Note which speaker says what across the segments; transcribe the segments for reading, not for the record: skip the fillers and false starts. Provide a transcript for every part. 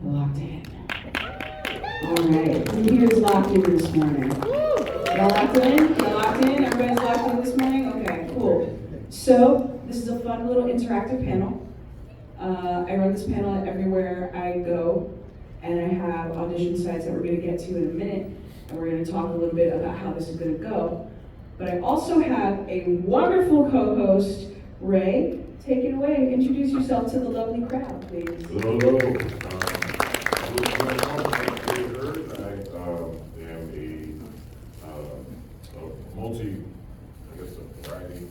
Speaker 1: Locked in. All right, who here is locked in this morning? Y'all locked in? Y'all locked in? Everybody's locked in this morning? Okay, cool. So, this is a fun little interactive panel. I run this panel everywhere I go, and I have audition sites that we're going to get to in a minute, and we're going to talk a little bit about how this is going to go. But I also have a wonderful co-host, Ray. Take it away. Introduce yourself to the lovely crowd, please.
Speaker 2: Hello. I'm Hurd. I am a variety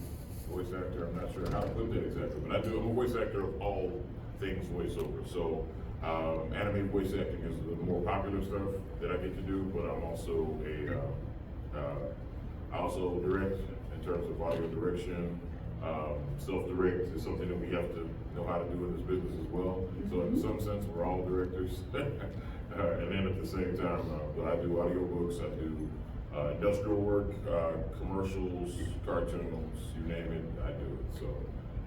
Speaker 2: voice actor. I'm not sure how to put that exactly, but I'm a voice actor of all things voiceover. So anime voice acting is the more popular stuff that I get to do, but I'm also I also direct in terms of audio direction. Self-direct is something that we have to know how to do in this business as well. So in some sense, we're all directors. And then at the same time, but I do audiobooks, I do industrial work, commercials, cartoons, you name it, I do it. So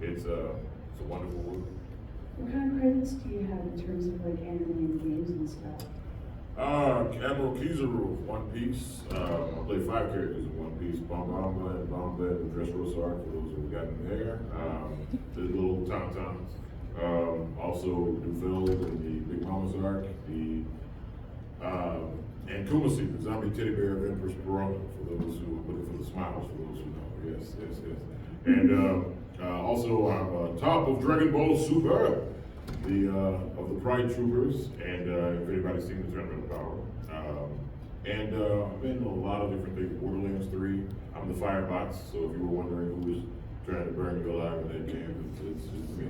Speaker 2: it's a wonderful work.
Speaker 1: What kind of credits do you have in terms of like anime and games and stuff?
Speaker 2: Admiral Kizaru of One Piece. I play 5 characters in One Piece. Bamba and the Dressrosa arc, for those who've gotten there. The little Tauntauns. Also Dufil in the Big Mama's arc. And Kumasi, the zombie teddy bear of Empress Perona, for those who are looking for the smiles, for those who know. Yes. And also I'm top of Dragon Ball Super. Of the Pride Troopers, and if anybody's seen the Tournament of Power. And I've been in a lot of different things. Borderlands 3, I'm the Firebots, so if you were wondering who was trying to burn me alive in that game, it's me.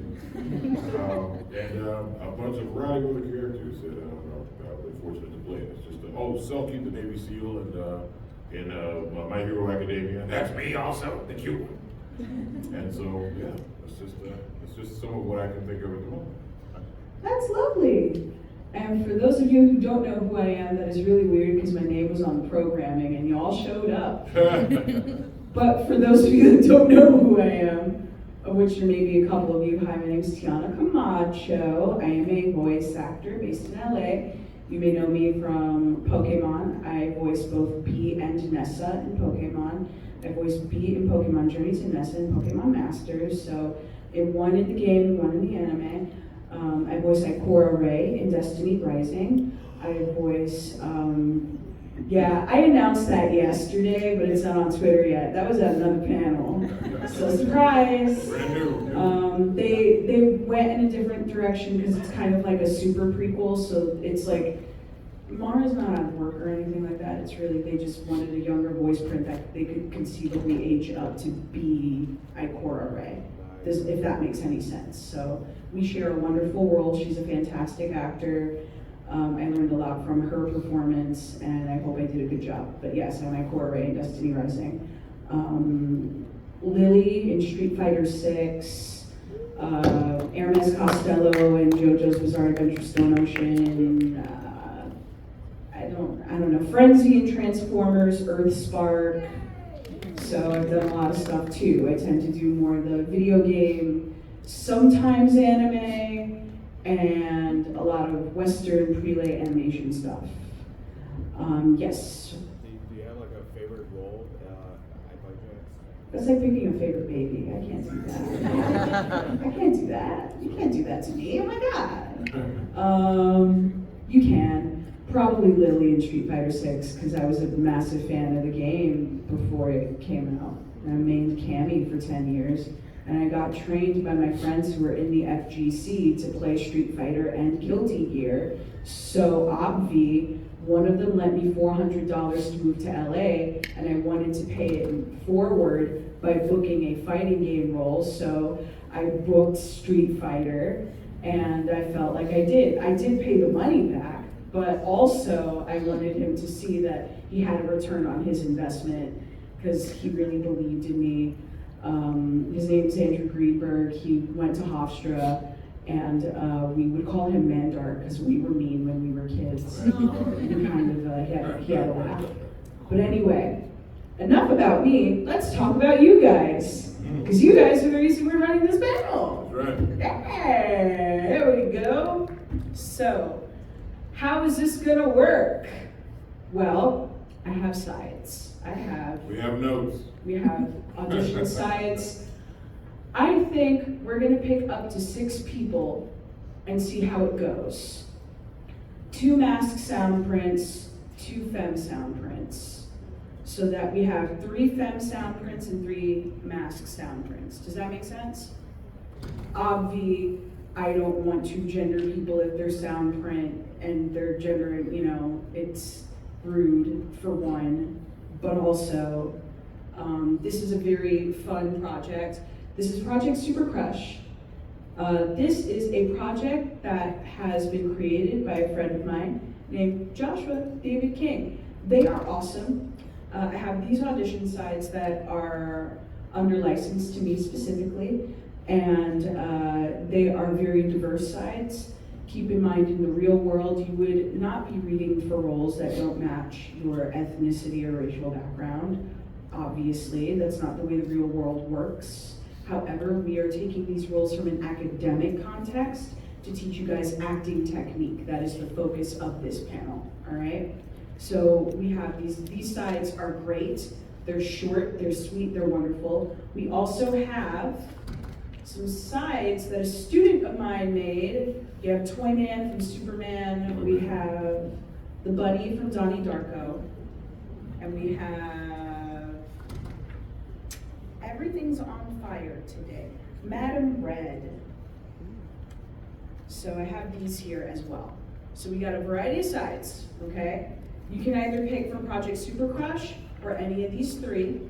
Speaker 2: And a bunch of variety of other characters that I've been fortunate to play. It's just, Selkie, the Navy SEAL, and in My Hero Academia. That's me also, the cute one. And so, yeah, it's just some of what I can think of at the moment.
Speaker 1: That's lovely. And for those of you who don't know who I am, that is really weird because my name was on the programming and y'all showed up. But for those of you that don't know who I am, of which there may be a couple of you, hi, my name is Tiana Camacho. I am a voice actor based in LA. You may know me from Pokemon. I voiced both Bee and Nessa in Pokemon. I voiced Bee in Pokemon Journey to Nessa in Pokemon Masters. So in one in the game, one in the anime. I voice Ikora Ray in Destiny Rising. I voice, I announced that yesterday, but it's not on Twitter yet. That was at another panel. So surprise! They went in a different direction because it's kind of like a super prequel, so it's like, Mara's not out of work or anything like that. It's really, they just wanted a younger voice print that they could conceivably age up to be Ikora Ray. If that makes any sense. So we share a wonderful world. She's a fantastic actor. I learned a lot from her performance, and I hope I did a good job. But yes, I'm Ikora Ray in Destiny Rising. Lily in Street Fighter 6. Hermes Costello in JoJo's Bizarre Adventure Stone Ocean. I don't know. Frenzy in Transformers, Earth Spark. So I've done a lot of stuff too. I tend to do more of the video game, sometimes anime, and a lot of Western prelay animation stuff. Yes.
Speaker 3: Do you have like a favorite role at projects?
Speaker 1: That's like picking a favorite baby. I can't do that. I can't do that. You can't do that to me. Oh my God. You can. Probably Lily in Street Fighter 6 because I was a massive fan of the game before it came out. And I mained Cammy for 10 years. And I got trained by my friends who were in the FGC to play Street Fighter and Guilty Gear. So obvi, one of them lent me $400 to move to LA, and I wanted to pay it forward by booking a fighting game role. So I booked Street Fighter, and I felt like I did. I did pay the money back. But also, I wanted him to see that he had a return on his investment because he really believed in me. His name is Andrew Greenberg. He went to Hofstra, and we would call him Mandark because we were mean when we were kids. And kind of, he had a laugh. But anyway, enough about me. Let's talk about you guys. Because you guys are the reason we're running this panel.
Speaker 2: That's right.
Speaker 1: Yeah, there we go. So, how is this gonna work? Well, I have sides.
Speaker 2: We have notes.
Speaker 1: We have audition sides. I think we're gonna pick up to 6 people and see how it goes. 2 mask sound prints, 2 femme sound prints. So that we have 3 femme sound prints and 3 mask sound prints. Does that make sense? I don't want to gender people if they're sound print and they're gendering, it's rude for one, but also, this is a very fun project. This is Project Super Crush. This is a project that has been created by a friend of mine named Joshua David King. They are awesome. I have these audition sites that are under license to me specifically, and they are very diverse sites. Keep in mind, in the real world, you would not be reading for roles that don't match your ethnicity or racial background. Obviously, that's not the way the real world works. However, we are taking these roles from an academic context to teach you guys acting technique. That is the focus of this panel, all right? So we have these sides are great. They're short, they're sweet, they're wonderful. We also have some sides that a student of mine made. You have Toy Man from Superman. We have the Bunny from Donnie Darko. And we have Everything's on Fire today. Madam Red. So I have these here as well. So we got a variety of sides, okay? You can either pick from Project Super Crush or any of these 3.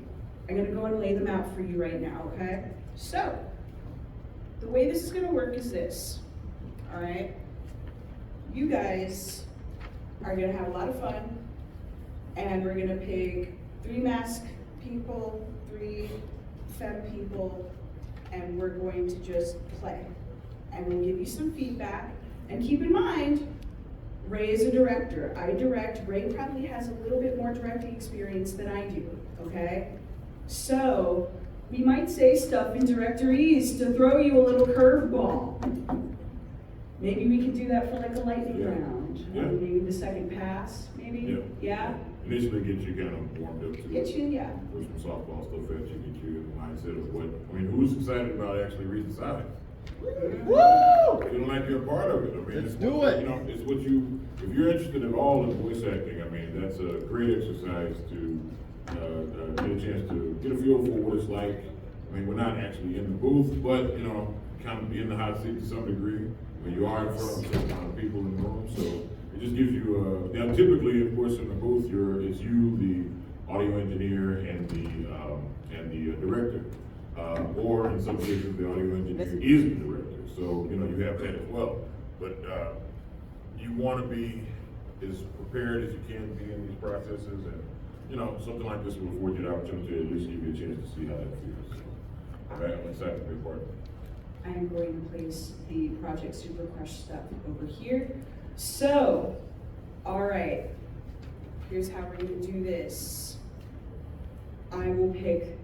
Speaker 1: I'm gonna go and lay them out for you right now, okay? So, the way this is gonna work is this, all right? You guys are gonna have a lot of fun, and we're gonna pick 3 mask people, 3 femme people, and we're going to just play. And we'll give you some feedback, and keep in mind, Ray is a director. I direct. Ray probably has a little bit more directing experience than I do, okay? So, we might say stuff in directorese to throw you a little curveball. Maybe we can do that for like a lightning round.
Speaker 2: Yeah.
Speaker 1: Maybe the second pass, maybe? Yeah?
Speaker 2: Initially get you kind of warmed up to
Speaker 1: Get you, yeah.
Speaker 2: Put some softball stuff at you, get you in the mindset of who's excited about actually reading sides?
Speaker 4: Woo!
Speaker 2: Feeling like you're a part of it. I mean,
Speaker 4: Let's do it.
Speaker 2: It's what if you're interested at all in voice acting, I mean, that's a great exercise to get a chance to get a feel for what it's like. I mean, we're not actually in the booth, but, kind of be in the hot seat to some degree when you are in front of some kind of people in the room. So it just gives you, now typically, of course, in the booth, it's you, the audio engineer, and the director. Or in some cases, the audio engineer is the director. So, you have that as well. But you want to be as prepared as you can be in these processes. And, something like this will afford you the opportunity to at least give you a chance to see how that feels. So, I'm excited to be a part of it.
Speaker 1: I am going to place the Project Super Crush stuff over here. So, all right, here's how we're gonna do this. I will pick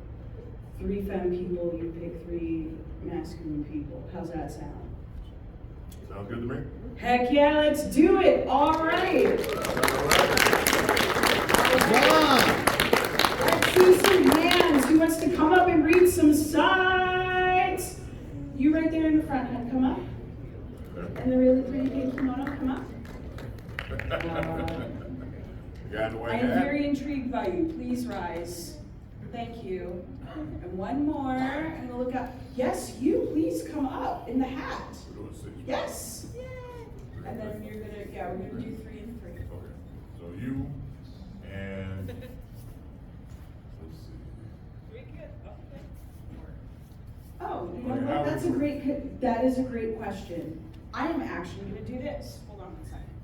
Speaker 1: 3 femme people, you pick 3 masculine people. How's that sound?
Speaker 2: Sounds good to me.
Speaker 1: Heck yeah, let's do it. All right. Let's see some hands. Who wants to come up and read some sides? You right there in the front, honey, come up. And the really pretty kid, come on up, come up. I am very intrigued by you. Please rise. Thank you. And one more, and we'll look up. Yes, you, please come up in the hat. Yes. And then we're gonna do 3 and 3.
Speaker 2: Okay. So you and let's see.
Speaker 1: Oh, you know what? That is a great question. I am actually gonna do this. Hold on one second.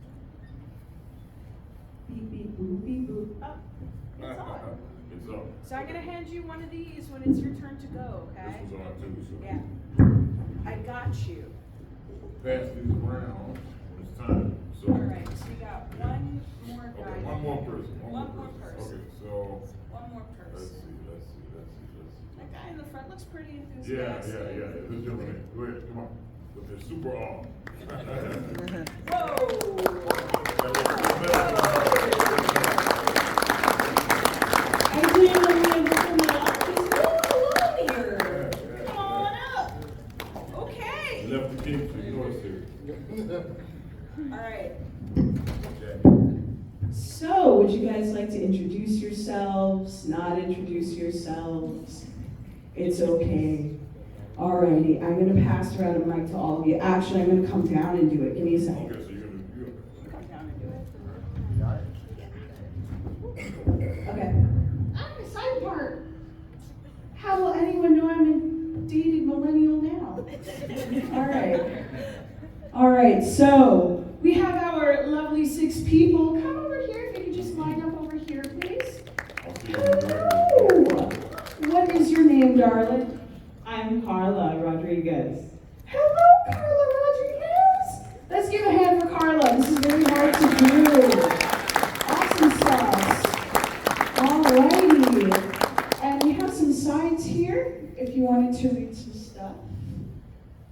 Speaker 1: Beep beep boop beep boop. Oh, it's on.
Speaker 2: It's on.
Speaker 1: So I'm gonna hand you one of these when it's your turn to go, okay?
Speaker 2: This was on too, so.
Speaker 1: Yeah. I got you.
Speaker 2: Pass these around when it's time. So.
Speaker 1: All right, so you got one more guy.
Speaker 2: Okay, one more person.
Speaker 1: One more person.
Speaker 2: Okay, so.
Speaker 1: One more
Speaker 2: Let's
Speaker 1: person.
Speaker 2: see.
Speaker 1: That guy in the front looks pretty
Speaker 2: Yeah.
Speaker 1: enthusiastic.
Speaker 2: Let's jump in. Go ahead, come on. with their super arm.
Speaker 1: I didn't know we had to come up. Hello here. Come on up. Okay.
Speaker 2: Left the king, so you know it's here.
Speaker 1: All right.
Speaker 2: Okay.
Speaker 1: So, would you guys like to introduce yourselves? Not introduce yourselves? It's okay. Alrighty, I'm gonna pass around a mic to all of you. Actually, I'm gonna come down and do it. Give me a second.
Speaker 2: Okay, so you're gonna
Speaker 1: Come down and do it. Okay. Ah, side part. How will anyone know I'm a dated millennial now? All right, so we have our lovely 6 people. Come over here, if you could just line up over here, please. Hello. What is your name, darling? I'm Carla Rodriguez. Hello, Carla Rodriguez. Let's give a hand for Carla. This is very hard to do. Awesome sauce. Alrighty. And we have some signs here if you wanted to read some stuff.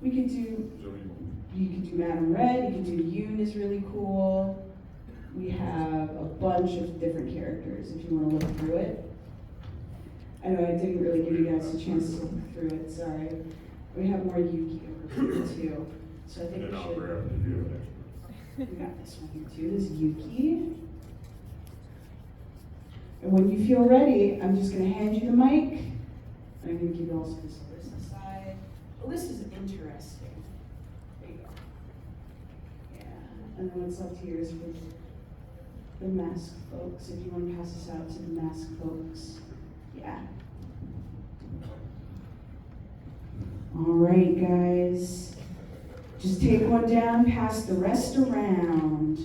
Speaker 1: We could do, you could do Madam Red, you could do Yoon is really cool. We have a bunch of different characters if you want to look through it. I know I didn't really give you guys a chance to look through it, sorry. We have more Yuki over here too. So I think
Speaker 2: And
Speaker 1: we
Speaker 2: then I'll
Speaker 1: should.
Speaker 2: grab the deal next.
Speaker 1: We got this one here too, this is Yuki. And when you feel ready, I'm just gonna hand you the mic. And I'm gonna give you also this list aside. The list is interesting. There you go. Yeah, and then what's left here is for the masked folks, if you wanna pass this out to the masked folks. Yeah. All right, guys. Just take one down, pass the rest around.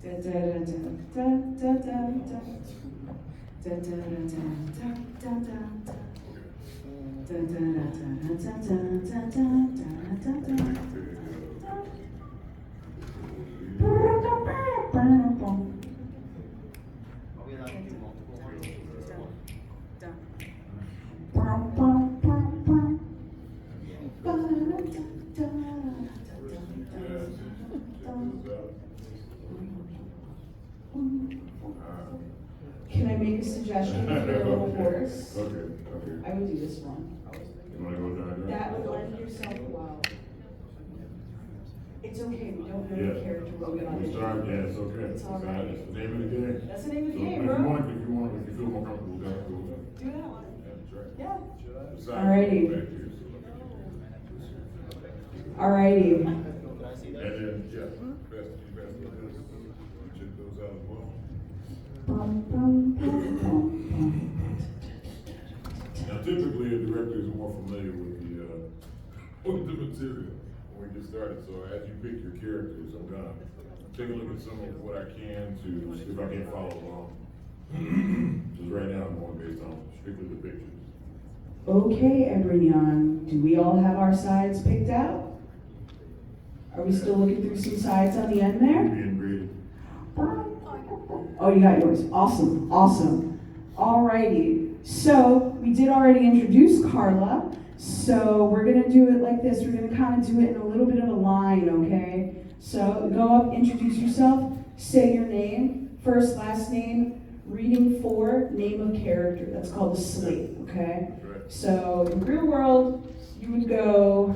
Speaker 1: Da da da da da da da da. Da da da da da da da. Da da da da da da da da da Can I make a suggestion if you're a little hoarse?
Speaker 2: Okay.
Speaker 1: I would do this one.
Speaker 2: You wanna go down there?
Speaker 1: That would lend yourself well. It's okay, we don't know
Speaker 2: Yeah.
Speaker 1: the character we're
Speaker 2: We
Speaker 1: gonna
Speaker 2: start,
Speaker 1: do.
Speaker 2: yeah, it's okay.
Speaker 1: It's all right.
Speaker 2: It's the name of the game.
Speaker 1: That's the name of the
Speaker 2: So
Speaker 1: game,
Speaker 2: if
Speaker 1: bro.
Speaker 2: you feel more comfortable, go with
Speaker 1: Do that one.
Speaker 2: that. That's right.
Speaker 1: Yeah.
Speaker 2: Decide
Speaker 1: Alrighty.
Speaker 2: to go back here, so-
Speaker 1: Alrighty.
Speaker 3: Can I see
Speaker 2: And
Speaker 3: that?
Speaker 2: then, yeah, best, check those out as well. Now typically, a director is more familiar with the material when we get started, so as you pick your characters, I'm gonna take a look at some of what I can to see if I can follow along. Because right now, I'm going based on strictly the pictures.
Speaker 1: Okay, Ebrignon, do we all have our sides picked out? Are we still looking through some sides on the end there?
Speaker 2: Being graded.
Speaker 1: Oh, you got yours. Awesome, awesome. Alrighty, so we did already introduce Carla, so we're gonna do it like this. We're gonna kind of do it in a little bit of a line, okay? So go up, introduce yourself, say your name, first, last name, reading for, name of character. That's called a slate, okay? So in real world, you would go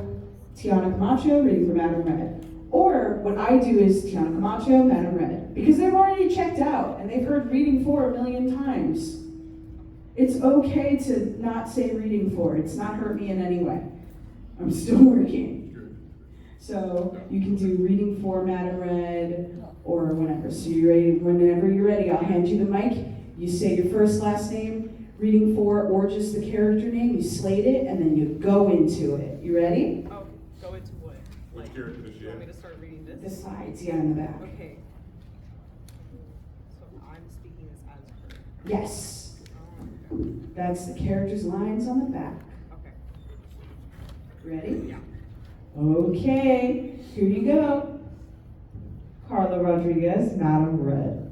Speaker 1: Tiana Camacho, reading for Madam Red. Or what I do is Tiana Camacho, Madam Red. Because they've already checked out and they've heard reading for a million times. It's okay to not say reading for. It's not hurt me in any way. I'm still working. So you can do reading for Madam Red or whatever. So you're ready, whenever you're ready, I'll hand you the mic. You say your first, last name, reading for, or just the character name. You slate it and then you go into it. You ready?
Speaker 5: Oh, go into what?
Speaker 2: Which character does she
Speaker 5: You want me
Speaker 2: have?
Speaker 5: to start reading
Speaker 1: The
Speaker 5: this?
Speaker 1: sides, yeah, in the back.
Speaker 5: Okay. So I'm speaking as her.
Speaker 1: Yes.
Speaker 5: Oh,
Speaker 1: That's the character's lines on the back.
Speaker 5: okay.
Speaker 1: Ready?
Speaker 5: Yeah.
Speaker 1: Okay, here you go. Carla Rodriguez, Madam Red.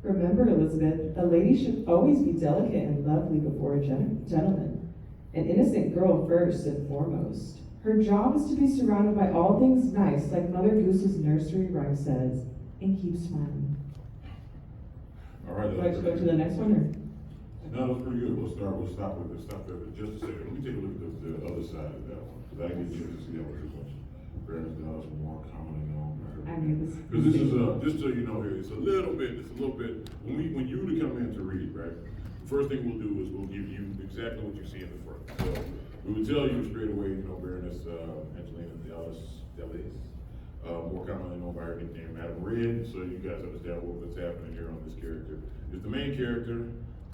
Speaker 1: Remember, Elizabeth, a lady should always be delicate and lovely before a gentleman. An innocent girl first and foremost. Her job is to be surrounded by all things nice, like Mother Goose's nursery rhyme says, and keep smiling.
Speaker 2: All right.
Speaker 1: Would you like to go to the next one, or?
Speaker 2: No, that's pretty good. We'll stop there for just a second. Let me take a look at the other side of that one, because I didn't get a chance to see that one too much. Parents dollars more commonly known.
Speaker 1: I knew this.
Speaker 2: Because this is just so you know here, it's a little bit, when you come in to read, right? The first thing we'll do is we'll give you exactly what you see in the front. So we would tell you straight away, Baroness Angelina Delis, more commonly known by her nickname, Madam Red, so you guys understand what's happening here on this character. Is the main character,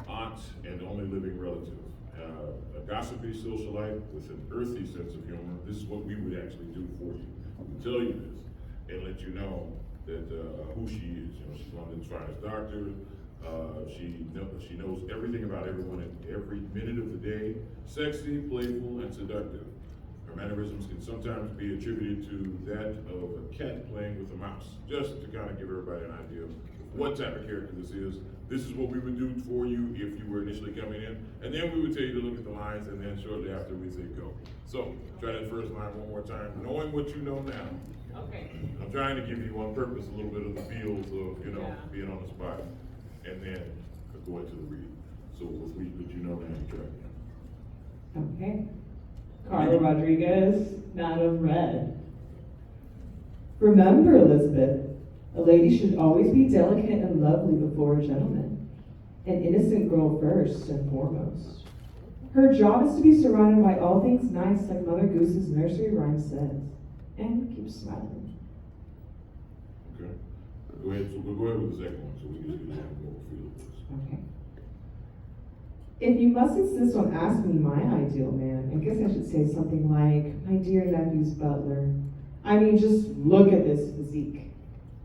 Speaker 2: aunt, and only living relative. A gossipy socialite with an earthy sense of humor. This is what we would actually do for you. We would tell you this and let you know that who she is. She's one of the finest doctors. She knows everything about everyone at every minute of the day. Sexy, playful, and seductive. Her mannerisms can sometimes be attributed to that of a cat playing with a mouse. Just to kind of give everybody an idea of what type of character this is. This is what we would do for you if you were initially coming in. And then we would tell you to look at the lines, and then shortly after we say go. So, try that first line one more time. Knowing what you know now.
Speaker 5: Okay.
Speaker 2: I'm trying to give you on purpose a little bit of the feels of,
Speaker 5: Yeah.
Speaker 2: being on the spot. And then go into the read. So with what you know now, you try again.
Speaker 1: Okay. Carla Rodriguez, Madam Red. Remember, Elizabeth, a lady should always be delicate and lovely before a gentleman. An innocent girl first and foremost. Her job is to be surrounded by all things nice, like Mother Goose's nursery rhyme says, and keep smiling.
Speaker 2: Okay. Go ahead. So we'll go ahead with the second one, so we can just get a more feel of this.
Speaker 1: Okay. If you must insist on asking me my ideal man, I guess I should say something like, my dear nephew's butler. I mean, just look at this physique.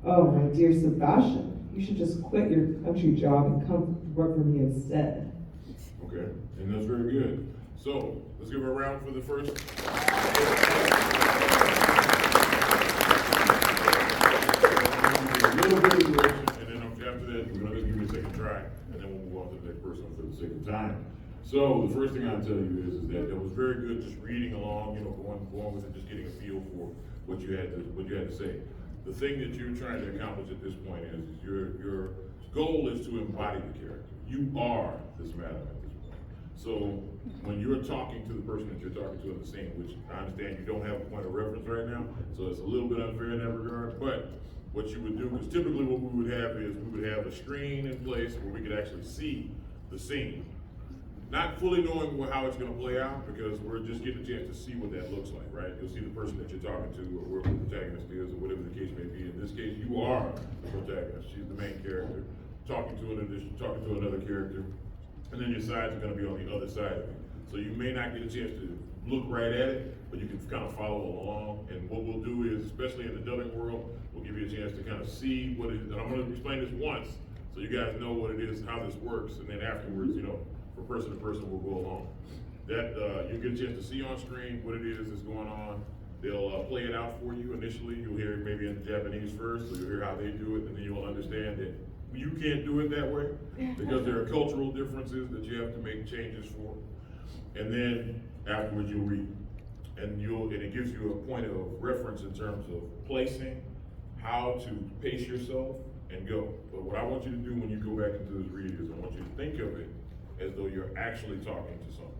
Speaker 1: Oh, my dear Sebastian, you should just quit your country job and come work for me instead.
Speaker 2: Okay, and that's very good. So, let's give her a round for the first. A little bit of direction, and then after that, we're gonna give you a second try, and then we'll move on to the next person for the second time. So, the first thing I'll tell you is that it was very good just reading along, going with it, just getting a feel for what you had to say. The thing that you're trying to accomplish at this point is your goal is to embody the character. You are this madam at this point. So when you're talking to the person that you're talking to in the scene, which I understand you don't have a point of reference right now, so it's a little bit unfair in that regard, but what you would do, because typically what we would have is we would have a screen in place where we could actually see the scene. Not fully knowing how it's gonna play out, because we're just getting a chance to see what that looks like, right? You'll see the person that you're talking to, or whoever the protagonist is, or whatever the case may be. In this case, you are the protagonist. She's the main character, talking to another character, and then your sides are gonna be on the other side of it. So you may not get a chance to look right at it, but you can kind of follow along. And what we'll do is, especially in the dubbing world, we'll give you a chance to kind of see what it is. And I'm gonna explain this once, so you guys know what it is, how this works, and then afterwards, from person to person, we'll go along. That you'll get a chance to see on screen what it is that's going on. They'll play it out for you initially. You'll hear it maybe in Japanese first, so you'll hear how they do it, and then you'll understand that you can't do it that way because there are cultural differences that you have to make changes for. And then afterwards, you'll read, and it gives you a point of reference in terms of placing, how to pace yourself, and go. But what I want you to do when you go back into this read is I want you to think of it as though you're actually talking to someone.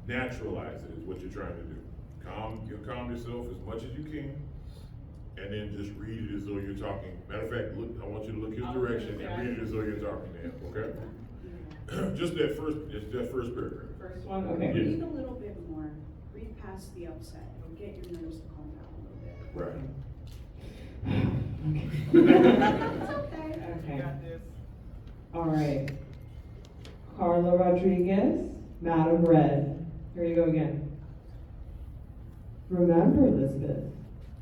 Speaker 2: Naturalize it is what you're trying to do. Calm yourself as much as you can, and then just read it as though you're talking. Matter of fact, I want you to look his direction and read it as though you're talking to him, okay? Just that first paragraph.
Speaker 1: First one, okay.
Speaker 2: Yeah.
Speaker 4: Read a little bit more. Read past the upset. It'll get your nerves to calm down a little bit.
Speaker 2: Right.
Speaker 4: It's okay.
Speaker 5: You
Speaker 1: Okay.
Speaker 5: got this.
Speaker 1: All right. Carla Rodriguez, Madam Red. Here you go again. Remember, Elizabeth,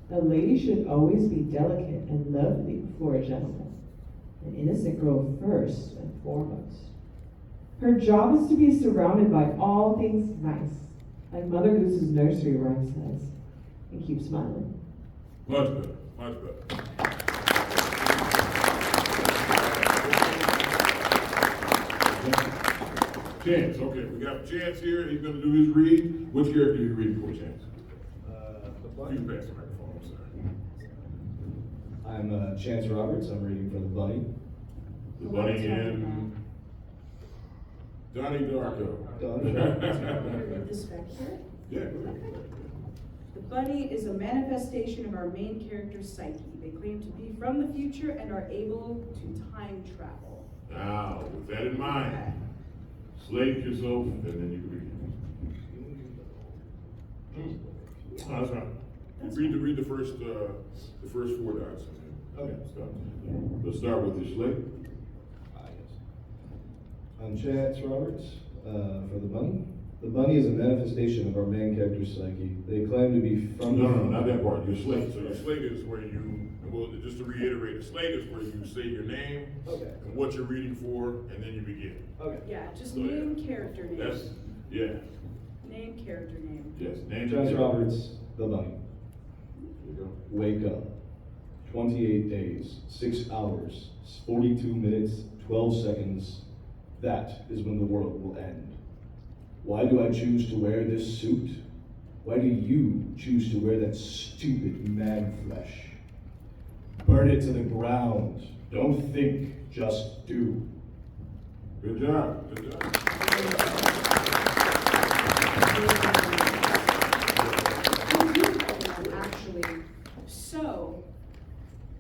Speaker 1: a lady should always be delicate and lovely before a gentleman. An innocent girl first and foremost. Her job is to be surrounded by all things nice, like Mother Goose's nursery rhyme says, and keep smiling.
Speaker 2: Much better, much better. Chance, okay, we got Chance here, he's gonna do his read. Which character are you reading for, Chance?
Speaker 3: The
Speaker 2: You
Speaker 3: bunny.
Speaker 2: pass the microphone, I'm sorry.
Speaker 6: I'm Chance Roberts. I'm reading for the Bunny.
Speaker 2: The bunny and Donnie Darko.
Speaker 6: Donnie
Speaker 1: Can I read this back here?
Speaker 2: Yeah, go ahead.
Speaker 4: The bunny is a manifestation of our main character's psyche. They claim to be from the future and are able to time travel.
Speaker 2: Now, with that in mind, slate yourself, and then you can begin. No, that's fine. Read the first 4 dots.
Speaker 6: Okay.
Speaker 2: Start. Let's start with the slate.
Speaker 6: Yes. I'm Chance Roberts for the Bunny. The Bunny is a manifestation of our main character's psyche. They claim to be from
Speaker 2: No, not that part. Your slate. So your slate is where you, well, just to reiterate, the slate is where you say your name
Speaker 6: Okay.
Speaker 2: and what you're reading for, and then you begin.
Speaker 6: Okay.
Speaker 4: Yeah, just
Speaker 2: So,
Speaker 4: name
Speaker 2: yeah.
Speaker 4: character name.
Speaker 2: That's, yeah,
Speaker 4: Name character name.
Speaker 2: yes. Name
Speaker 6: Chance
Speaker 2: your-
Speaker 6: Roberts, the Bunny.
Speaker 2: There you go.
Speaker 6: Wake up. 28 days, 6 hours, 42 minutes, 12 seconds. That is when the world will end. Why do I choose to wear this suit? Why do you choose to wear that stupid man flesh? Burn it to the ground. Don't think, just do.
Speaker 2: Good job. Good job.
Speaker 4: Actually, so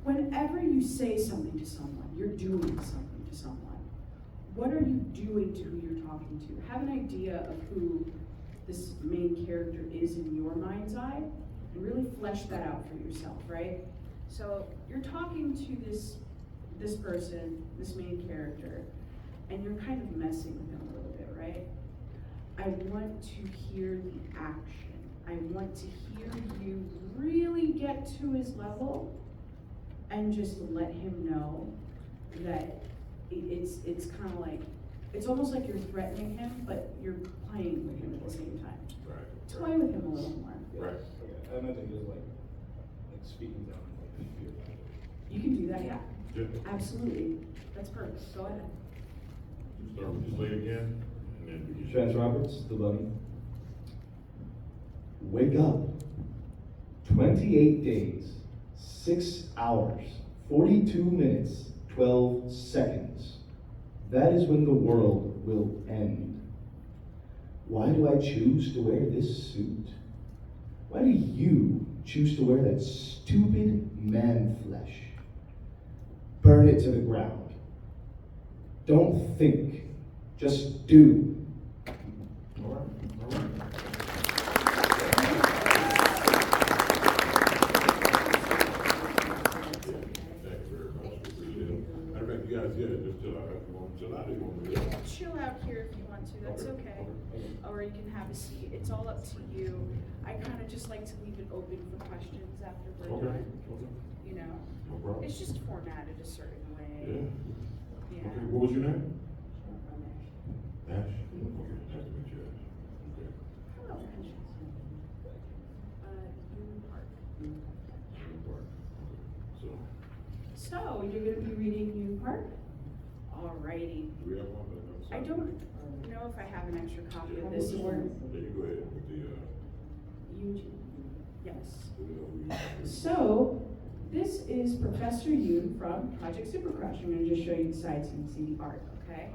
Speaker 4: whenever you say something to someone, you're doing something to someone. What are you doing to who you're talking to? Have an idea of who this main character is in your mind's eye, and really flesh that out for yourself, right? So you're talking to this person, this main character, and you're kind of messing with him a little bit, right? I want to hear the action. I want to hear you really get to his level and just let him know that it's kind of like, it's almost like you're threatening him, but you're playing with him at the same time.
Speaker 2: Right.
Speaker 4: Toy with him a little more.
Speaker 2: Right.
Speaker 6: Okay. I meant to just like speaking down, like fear.
Speaker 4: You can do that, yeah.
Speaker 2: Yeah.
Speaker 4: Absolutely. That's perfect. Go ahead.
Speaker 2: Start with your slate again, and then begin.
Speaker 6: Chance Roberts, the Bunny. Wake up. 28 days, 6 hours, 42 minutes, 12 seconds. That is when the world will end. Why do I choose to wear this suit? Why do you choose to wear that stupid man flesh? Burn it to the ground. Don't think, just do.
Speaker 2: All right. All right. Thank you very much. Appreciate it. Matter of fact, you guys, just chill out. You want to chill out or you want to?
Speaker 4: You can chill out here if you want to, that's okay. Or you can have a seat, it's all up to you. I kind of just like to leave it open for questions after we're
Speaker 2: Okay.
Speaker 4: done,
Speaker 2: Okay.
Speaker 4: you know?
Speaker 2: No problem.
Speaker 4: It's just formatted a certain
Speaker 2: Yeah.
Speaker 4: way. Yeah.
Speaker 2: Okay, what was your name? Ash? Okay, nice to meet you, Ash. Okay.
Speaker 4: Hello, Ash. You Park.
Speaker 2: Park. Okay.
Speaker 4: So, you're gonna be reading New Park? Alrighty.
Speaker 2: Do we have one?
Speaker 4: I don't know if I have an extra copy of this or
Speaker 2: There you go ahead with the,
Speaker 4: Eugene. Yes.
Speaker 2: the,
Speaker 4: So, this is Professor Yoon from Project Super Crush. I'm going to just show you the side so you can see the art, okay?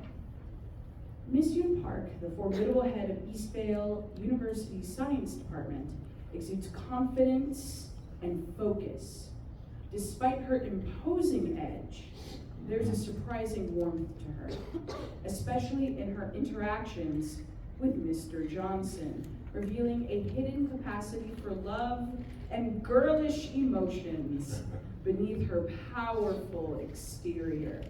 Speaker 4: Miss Yoon Park, the formidable head of Eastvale University's Science Department, exudes confidence and focus. Despite her imposing edge, there's a surprising warmth to her, especially in her interactions with Mr. Johnson, revealing a hidden capacity for love and girlish emotions beneath her powerful exterior.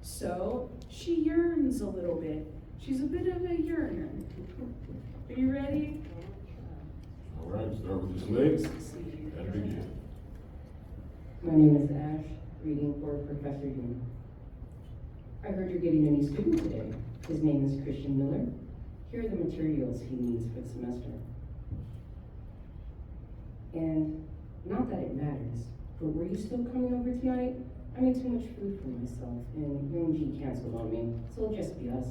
Speaker 4: So she yearns a little bit. She's a bit of a yearner. Are you ready?
Speaker 2: all right, start with your legs and begin.
Speaker 7: My name is Ash, reading for Professor Yoon. I heard you're getting a new student today. His name is Christian Miller. Here are the materials he needs for the semester. And not that it matters, but were you still coming over tonight? I made too much food for myself, and Yoonji canceled on me, so it'll just be us.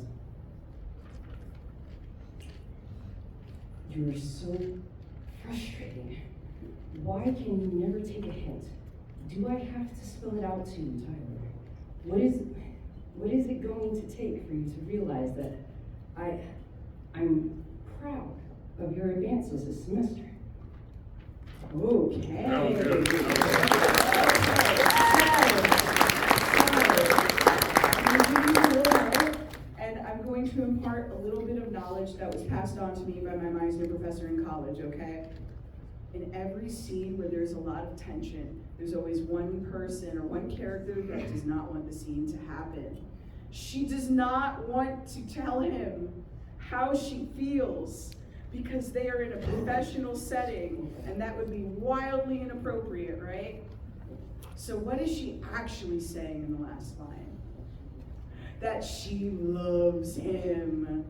Speaker 7: You're so frustrating. Why can you never take a hint? Do I have to spell it out to you, Tyler? What is it going to take for you to realize that I'm proud of your advances this semester?
Speaker 4: Okay.
Speaker 2: That was good.
Speaker 4: And I'm going to impart a little bit of knowledge that was passed on to me by my Meisner professor in college, okay? In every scene where there's a lot of tension, there's always one person or one character that does not want the scene to happen. She does not want to tell him how she feels because they are in a professional setting and that would be wildly inappropriate, right? So what is she actually saying in the last line? That she loves him,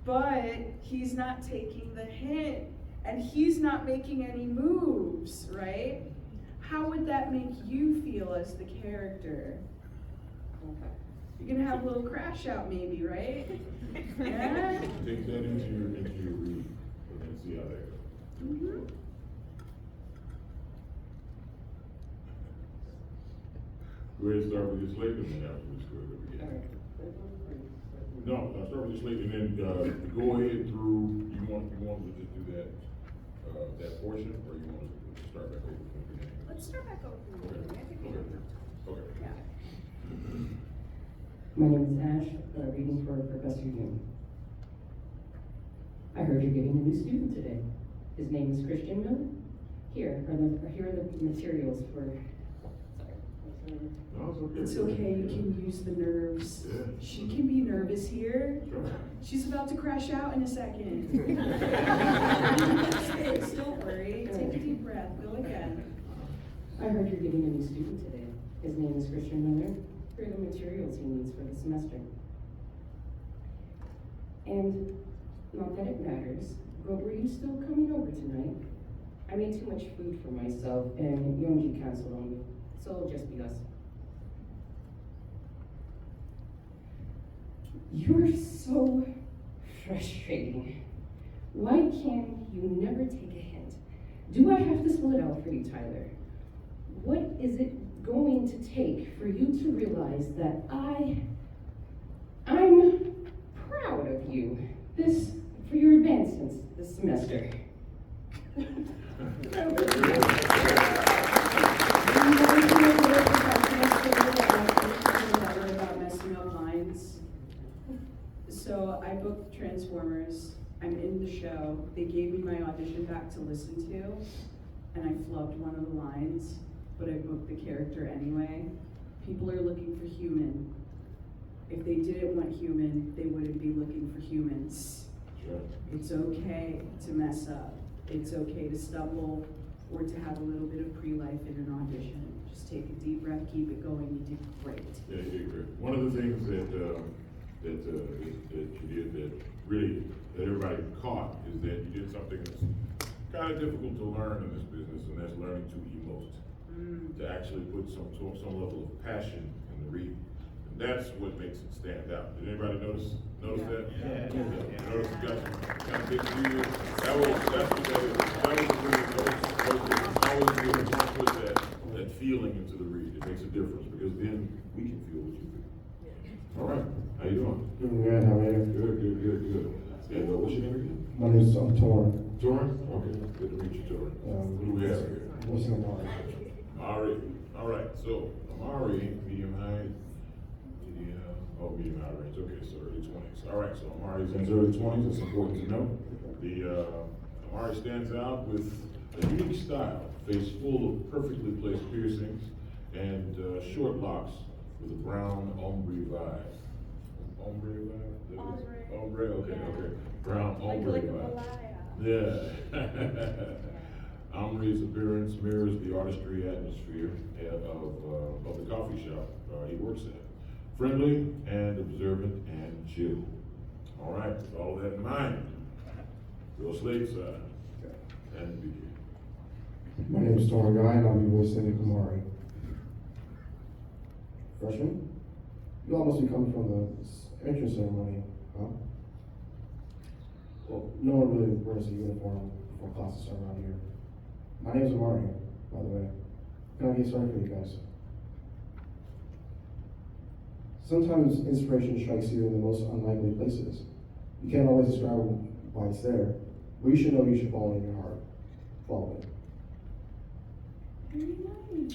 Speaker 4: but he's not taking the hint and he's not making any moves, right? How would that make you feel as the character? You're gonna have a little crash out maybe, right? Yeah?
Speaker 2: Take that into your read, and then see how that goes.
Speaker 4: Mhm.
Speaker 2: Go ahead and start with your slate, and then afterwards go ahead and begin. No, I'll start with your slate, and then go ahead through. You want to just do that portion, or you want to start back over from the beginning?
Speaker 5: Let's start back over from the
Speaker 2: Okay.
Speaker 5: beginning. I think we have enough time.
Speaker 2: Okay.
Speaker 5: Yeah.
Speaker 7: My name is Ash, reading for Professor Yoon. I heard you're getting a new student today. His name is Christian Miller. Here are the materials for. Sorry.
Speaker 2: No, it's okay.
Speaker 4: It's okay, you can use the nerves.
Speaker 2: Yeah.
Speaker 4: She can be nervous here.
Speaker 2: Sure.
Speaker 4: She's about to crash out in a second. Don't worry, take a deep breath, go again.
Speaker 7: I heard you're getting a new student today. His name is Christian Miller. Here are the materials he needs for the semester. And not that it matters, but were you still coming over tonight? I made too much food for myself and Yonji canceled on me, so it'll just be us. You're so frustrating. Why can you never take a hint? Do I have to spell it out for you, Tyler? What is it going to take for you to realize that I'm proud of you for your advancements this semester?
Speaker 4: About messing up lines. So I booked Transformers. I'm in the show. They gave me my audition back to listen to, and I flubbed one of the lines, but I booked the character anyway. People are looking for human. If they didn't want human, they wouldn't be looking for humans.
Speaker 2: Sure.
Speaker 4: It's okay to mess up. It's okay to stumble or to have a little bit of pre-life in an audition. Just take a deep breath, keep it going, you did great.
Speaker 2: Yeah, you did great. One of the things that you did that everybody caught is that you did something that's kind of difficult to learn in this business, and that's learning to emote. To actually put some level of passion in the read. And that's what makes it stand out. Did anybody notice that?
Speaker 3: Yeah.
Speaker 2: Notice you got some kind of big ears. That's what that was really always good to put that feeling into the read. It makes a difference because then we can feel what you feel. All right. How you doing?
Speaker 8: Doing good, how are you?
Speaker 2: Good. And what's your name again?
Speaker 8: My name is Torrin.
Speaker 2: Torin? Okay. Good to meet you, Torin. Who do we have here?
Speaker 8: What's your name?
Speaker 2: Amari. All right, so Amari, medium height, medium high range. Okay, so early 20s. All right, so Amari's in his early 20s. It's important to know. Amari stands out with a unique style, face full of perfectly placed piercings and short locks with a brown ombre vibe. Ombre vibe? Ombre. Okay. Brown ombre
Speaker 5: Like a
Speaker 2: vibe.
Speaker 5: Malaya.
Speaker 2: Yeah. Omri's appearance mirrors the artistry atmosphere of the coffee shop he works at. Friendly and observant and chill. All right, with all of that in mind, go slate side and begin.
Speaker 8: My name is Torrin Guy, and I'll be voicing Kamari. Freshman? You all must be coming from the entrance ceremony, huh? Well, no one really wears a uniform before classes start around here. My name's Amari, by the way. Can I get started for you guys? Sometimes inspiration strikes you in the most unlikely places. You can't always describe why it's there, but you should know you should follow it in your heart. Follow it.
Speaker 4: Very nice.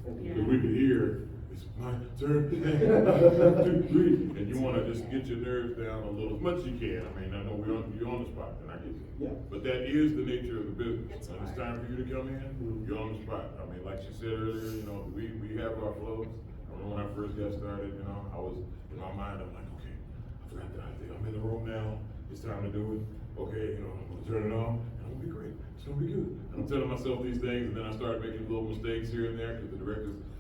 Speaker 2: Okay, because we could hear, it's my turn, 1, 2, 3, and you wanna just get your nerves down a little, as much as you can. I mean, I know you're on the spot, and I get you.
Speaker 8: Yeah.
Speaker 2: But that is the nature of the business. When it's time for you to come in, you're on the spot. I mean, like she said earlier, you know, we have our flows. I remember when I first got started, you know, I was, in my mind, I'm like, okay, I forgot that I think I'm in the room now, it's time to do it. Okay, you know, I'm gonna turn it on, and I'm gonna be great, it's gonna be good. And I'm telling myself these things, and then I started making little mistakes here and there, because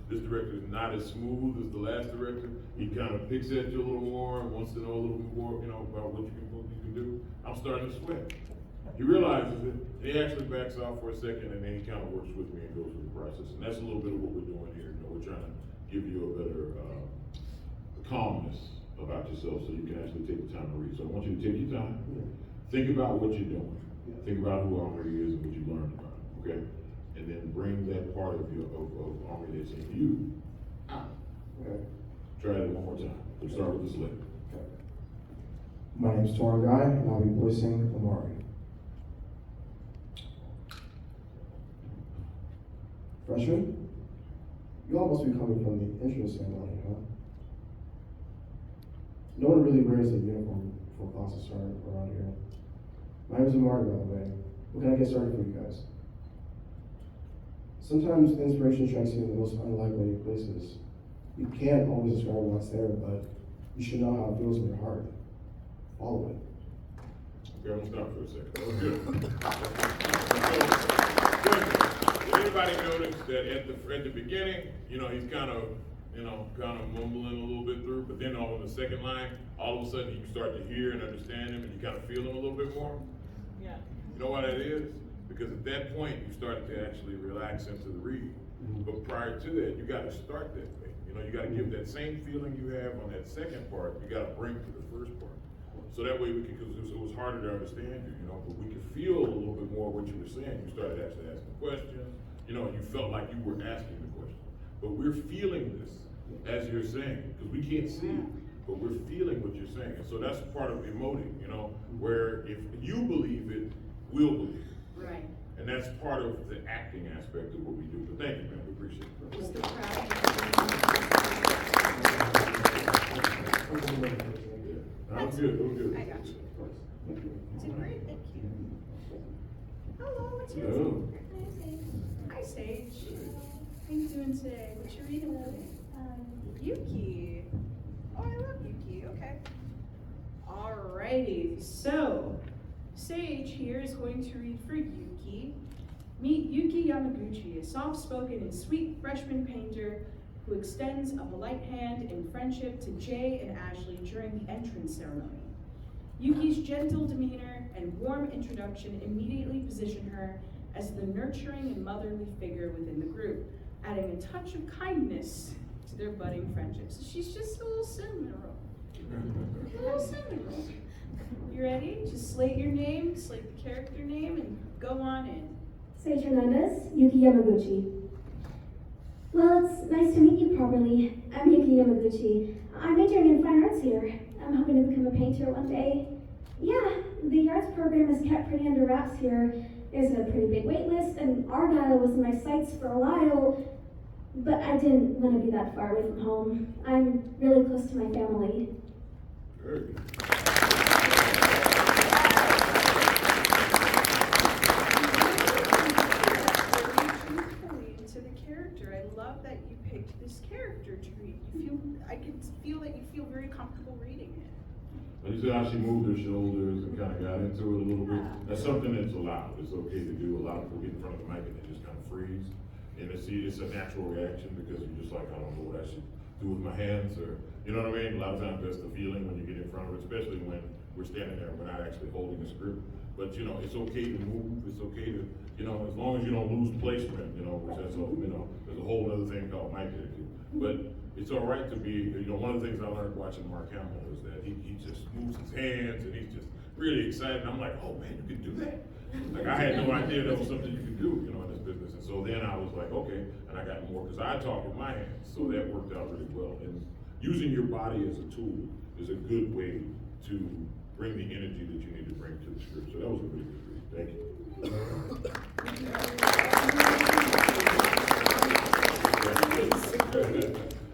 Speaker 2: this director is not as smooth as the last director. He kind of picks at you a little more and wants to know a little more, you know, about what you can do. I'm starting to sweat. He realizes it, and he actually backs off for a second, and then he kind of works with me and goes through the process. And that's a little bit of what we're doing here. You know, we're trying to give you a better calmness about yourself so you can actually take the time to read. So I want you to take your time, think about what you're doing, think about who Omri is and what you learned about him, okay? And then bring that part of your of Omri that's in you out.
Speaker 8: Okay.
Speaker 2: Try that one more time. We'll start with this letter.
Speaker 8: Okay. My name's Tiana Guy, and I'll be voicing Amari. Freshman? You all must be coming from the entrance ceremony, huh? No one really wears a uniform before classes start around here. My name is Amari, by the way. What can I get started for you guys? Sometimes inspiration strikes you in the most unlikely places. You can't always describe what's there, but you should know how it feels in your heart. Follow it.
Speaker 2: Okay, I'm gonna stop for a second. That was good. Did anybody notice that at the beginning, you know, he's kind of mumbling a little bit through, but then on the second line, all of a sudden you start to hear and understand him, and you kind of feel him a little bit more?
Speaker 5: Yeah.
Speaker 2: You know why that is? Because at that point, you started to actually relax into the read. But prior to that, you gotta start that way. You know, you gotta give that same feeling you have on that second part, you gotta bring to the first part. So that way because it was harder to understand you, you know, but we could feel a little bit more what you were saying. You started actually asking questions, you know, and you felt like you were asking the question. But we're feeling this as you're saying, because we can't see it, but we're feeling what you're saying. And so that's part of emoting, you know, where if you believe it, we'll believe it.
Speaker 4: Right.
Speaker 2: And that's part of the acting aspect of what we do. But thank you, man, we appreciate it.
Speaker 4: Was the crowd?
Speaker 2: I'm good, I'm good.
Speaker 5: I got you. Did great, thank you. Hello, what's your
Speaker 2: Hello.
Speaker 5: name? Hi, Sage. How you doing today? What you reading today? Yuki. Oh, I love Yuki. Okay.
Speaker 4: Alrighty, so Sage here is going to read for Yuki. Meet Yuki Yamaguchi, a soft-spoken and sweet freshman painter who extends a polite hand in friendship to Jay and Ashley during the entrance ceremony. Yuki's gentle demeanor and warm introduction immediately position her as the nurturing and motherly figure within the group, adding a touch of kindness to their budding friendship. So she's just a little cinnamon roll. A little cinnamon roll. You ready? Just slate your name, slate the character name, and go on in.
Speaker 9: Sage Hernandez, Yuki Yamaguchi. Well, it's nice to meet you properly. I'm Yuki Yamaguchi. I'm majoring in fine arts here. I'm hoping to become a painter one day. Yeah, the arts program is kept pretty under wraps here. There's a pretty big wait list, and Argyle was in my sights for a while, but I didn't want to be that far away from home. I'm really close to my family.
Speaker 2: Very good.
Speaker 5: Truthfully to the character. I love that you picked this character to read. I can feel that you feel very comfortable reading it.
Speaker 2: And you see how she moved her shoulders and kind of got into it a little bit? That's something that's allowed. It's okay to do. A lot of people get in front of the mic and they just kind of freeze. And it's a natural reaction because you're just like, I don't know what I should do with my hands, or, you know what I mean? A lot of times that's the feeling when you get in front of it, especially when we're standing there and we're not actually holding a script. But, you know, it's okay to move, it's okay to, you know, as long as you don't lose placement, you know, which that's a, you know, there's a whole other thing called mic etiquette. But it's all right to be, you know, one of the things I learned watching Mark Hamill is that he just moves his hands and he's just really excited. And I'm like, oh man, you can do that? Like I had no idea that was something you could do, you know, in this business. And so then I was like, okay, and I got more, because I talk with my hands. So that worked out really well. And using your body as a tool is a good way to bring the energy that you need to bring to the script. So that was a really good read. Thank you.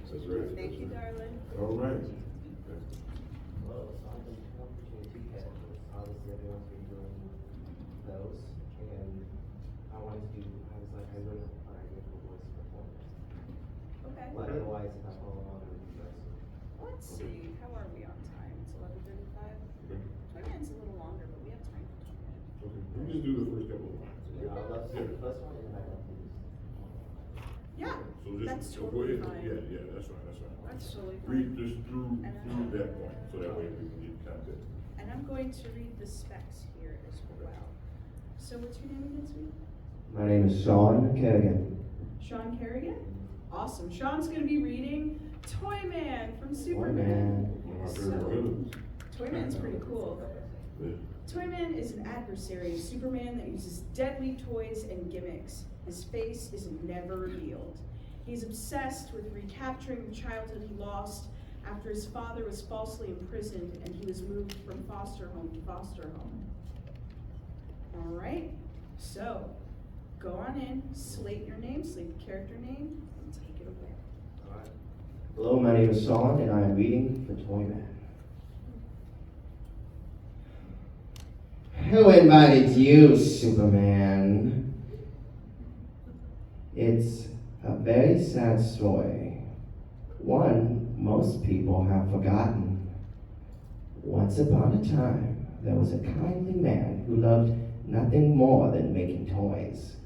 Speaker 2: That's right.
Speaker 5: Thank you, darling.
Speaker 2: All right.
Speaker 3: Well, so I've been between two characters. Obviously, everyone's been doing those, and I wanted to do. I was like, I really have an idea for voice performance.
Speaker 5: Okay.
Speaker 3: But otherwise, if I follow along with you guys.
Speaker 5: Let's see, how are we on time? It's 11:35.
Speaker 2: Okay.
Speaker 5: 20 minutes a little longer, but we have time for 20 minutes.
Speaker 2: Okay. We can just do the first couple of lines.
Speaker 3: Yeah, I'd love to see the first one, and I'd love to use.
Speaker 5: Yeah,
Speaker 2: So just
Speaker 5: that's
Speaker 2: so go
Speaker 5: totally
Speaker 2: ahead.
Speaker 5: fine.
Speaker 2: Yeah, that's fine. That's fine.
Speaker 5: That's totally fine.
Speaker 2: Read just through that point, so that way we can get context.
Speaker 5: And I'm going to read the specs here as well. So what's your name again, sweet?
Speaker 6: My name is Sean Kerrigan.
Speaker 5: Sean Kerrigan? Awesome. Sean's going to be reading Toyman from
Speaker 6: Toy
Speaker 5: Superman.
Speaker 6: Man.
Speaker 2: One of my favorite villains.
Speaker 5: Toyman's pretty cool.
Speaker 2: Yeah.
Speaker 5: Toyman is an adversary of Superman that uses deadly toys and gimmicks. His face is never revealed. He's obsessed with recapturing the childhood he lost after his father was falsely imprisoned and he was moved from foster home to foster home. All right, so go on in, slate your name, slate the character name, and take it away.
Speaker 3: All right.
Speaker 6: Hello, my name is Sean, and I am reading for Toy Man. Who invited you, Superman? It's a very sad story. One most people have forgotten. Once upon a time, there was a kindly man who loved nothing more than making toys.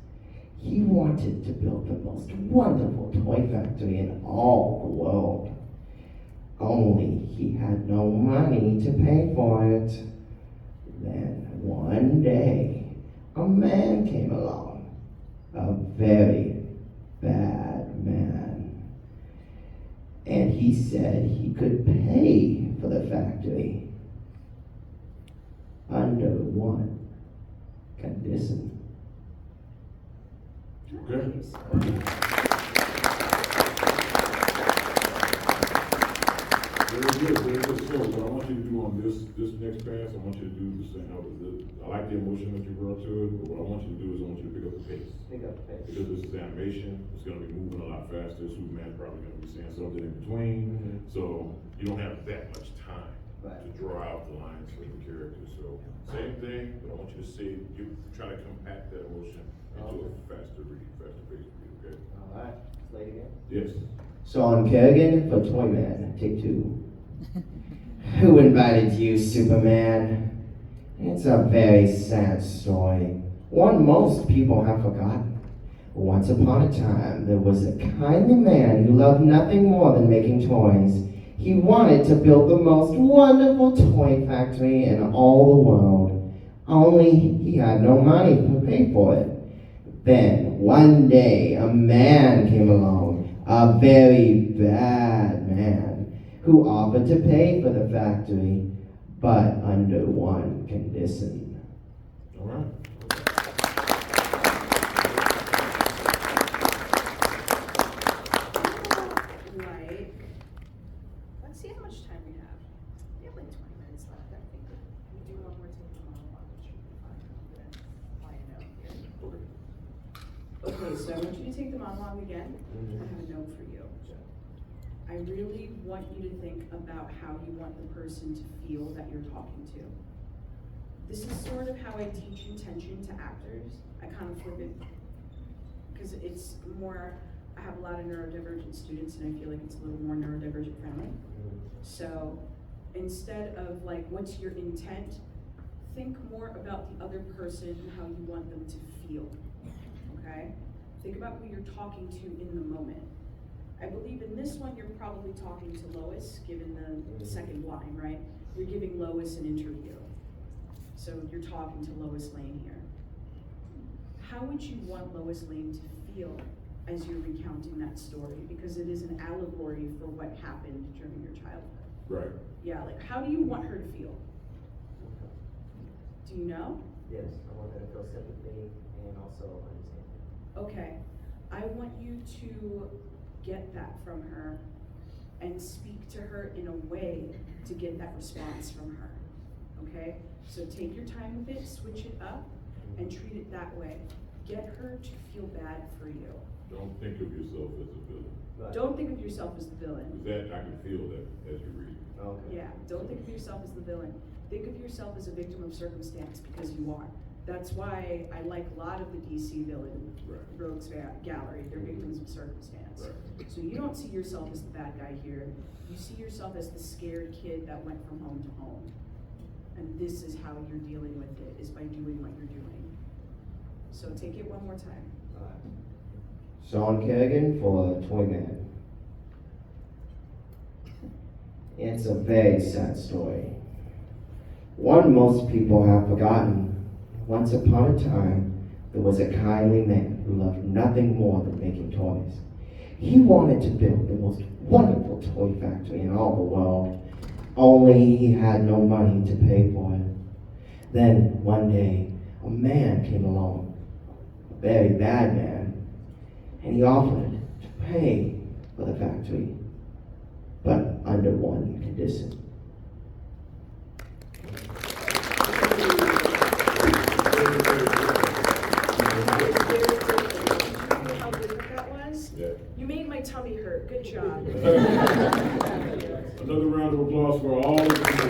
Speaker 6: He wanted to build the most wonderful toy factory in all the world. Only he had no money to pay for it. Then one day, a man came along, a very bad man. And he said he could pay for the factory under one condition.
Speaker 2: Okay. Very good, very good. So what I want you to do on this next pass, I want you to do the same. I like the emotion that you brought to it, but what I want you to do is I want you to pick up the pace.
Speaker 3: Pick up the pace.
Speaker 2: Because this is animation, it's gonna be moving a lot faster. Superman's probably gonna be saying something in between. So you don't have that much time
Speaker 3: Right.
Speaker 2: to draw out the lines for the character. So same thing, but I want you to say, you try to compact that emotion into a faster read, faster pace read, okay?
Speaker 3: All right. Slate again.
Speaker 2: Yes.
Speaker 6: Sean Kerrigan for Toy Man, take two. Who invited you, Superman? It's a very sad story, one most people have forgotten. Once upon a time, there was a kindly man who loved nothing more than making toys. He wanted to build the most wonderful toy factory in all the world, only he had no money to pay for it. Then, one day, a man came along, a very bad man, who offered to pay for the factory, but under one condition.
Speaker 2: All right.
Speaker 5: Like, let's see how much time we have. We have like 20 minutes left. I think if we do one more take the monologue, it should be fine. I'm gonna apply a note here.
Speaker 2: Okay.
Speaker 5: Okay, so I want you to take the monologue again. I have a note for you. I really want you to think about how you want the person to feel that you're talking to. This is sort of how I teach intention to actors. I kind of flip it, because it's more, I have a lot of neurodivergent students and I feel like it's a little more neurodivergent friendly. So instead of like, what's your intent? Think more about the other person and how you want them to feel, okay? Think about who you're talking to in the moment. I believe in this one, you're probably talking to Lois, given the second line, right? You're giving Lois an interview. So you're talking to Lois Lane here. How would you want Lois Lane to feel as you're recounting that story? Because it is an allegory for what happened during your childhood.
Speaker 2: Right.
Speaker 5: Yeah, like how do you want her to feel? Do you know?
Speaker 3: Yes, I want her to feel sympathy and also understanding.
Speaker 5: Okay, I want you to get that from her and speak to her in a way to get that response from her, okay? So take your time with it, switch it up, and treat it that way. Get her to feel bad for you.
Speaker 2: Don't think of yourself as a villain.
Speaker 3: Right.
Speaker 5: Don't think of yourself as the villain.
Speaker 2: That, I can feel that as you read.
Speaker 3: Okay.
Speaker 5: Yeah, don't think of yourself as the villain. Think of yourself as a victim of circumstance, because you are. That's why I like a lot of the DC villain rogues gallery. They're victims of circumstance.
Speaker 2: Right.
Speaker 5: So you don't see yourself as the bad guy here. You see yourself as the scared kid that went from home to home. And this is how you're dealing with it, is by doing what you're doing. So take it one more time.
Speaker 10: Sean Kerrigan for Toy Man. It's a very sad story. One most people have forgotten. Once upon a time, there was a kindly man who loved nothing more than making toys. He wanted to build the most wonderful toy factory in all the world, only he had no money to pay for it. Then, one day, a man came along, a very bad man, and he offered to pay for the factory, but under one condition.
Speaker 5: How good that was?
Speaker 2: Yeah.
Speaker 5: You made my tummy hurt. Good job.
Speaker 2: Another round of applause for all of the people.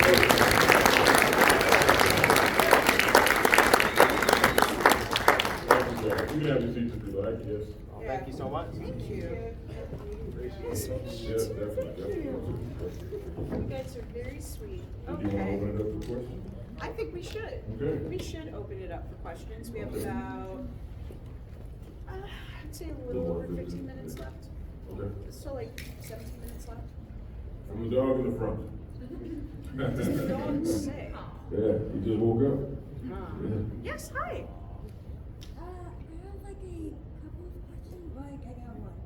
Speaker 2: You can have your seats if you like, yes.
Speaker 3: Well, thank you so much.
Speaker 5: Thank you.
Speaker 2: Yes, definitely.
Speaker 5: You guys are very sweet.
Speaker 2: Did you want to
Speaker 5: Okay.
Speaker 2: open it up for questions?
Speaker 5: I think we should.
Speaker 2: Okay.
Speaker 5: We should open it up for questions. We have about, I'd say a little over 15 minutes left.
Speaker 2: Okay.
Speaker 5: So like 17 minutes left.
Speaker 2: From the dog in the front.
Speaker 5: What does the dog say?
Speaker 2: Yeah, he just woke up. Yeah.
Speaker 5: Yes, hi.
Speaker 11: I have like a couple of questions. Like I got one.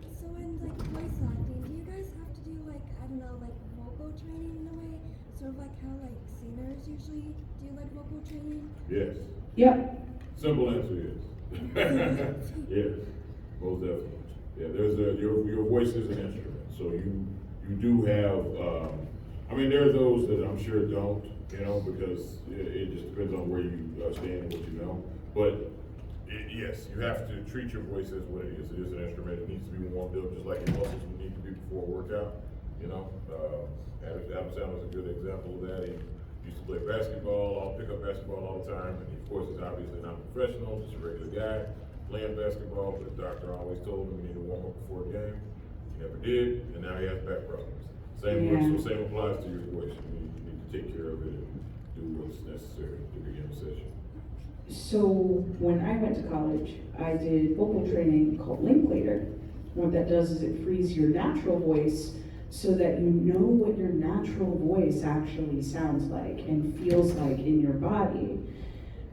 Speaker 11: So in like voice acting, do you guys have to do like I don't know like vocal training in a way, sort of like how like singers usually do like vocal training?
Speaker 2: Yes.
Speaker 1: Yep.
Speaker 2: Simple answer is. Yes, most definitely. Yeah, your voice is an instrument, so you do have. I mean, there are those that I'm sure don't, because it just depends on where you stand and what you know. But yes, you have to treat your voice as what it is. It is an instrument. It needs to be warmed up just like your muscles would need to be before a workout. Adam Sandler's a good example of that. He used to play basketball. I'll pick up basketball all the time, and of course, he's obviously not a professional, just a regular guy playing basketball. But the doctor always told him he needed to warm up before a game. He never did, and now he has back problems. Same applies to your voice. You need to take care of it and do what's necessary to begin a session.
Speaker 1: So when I went to college, I did vocal training called Linklater. What that does is it frees your natural voice so that you know what your natural voice actually sounds like and feels like in your body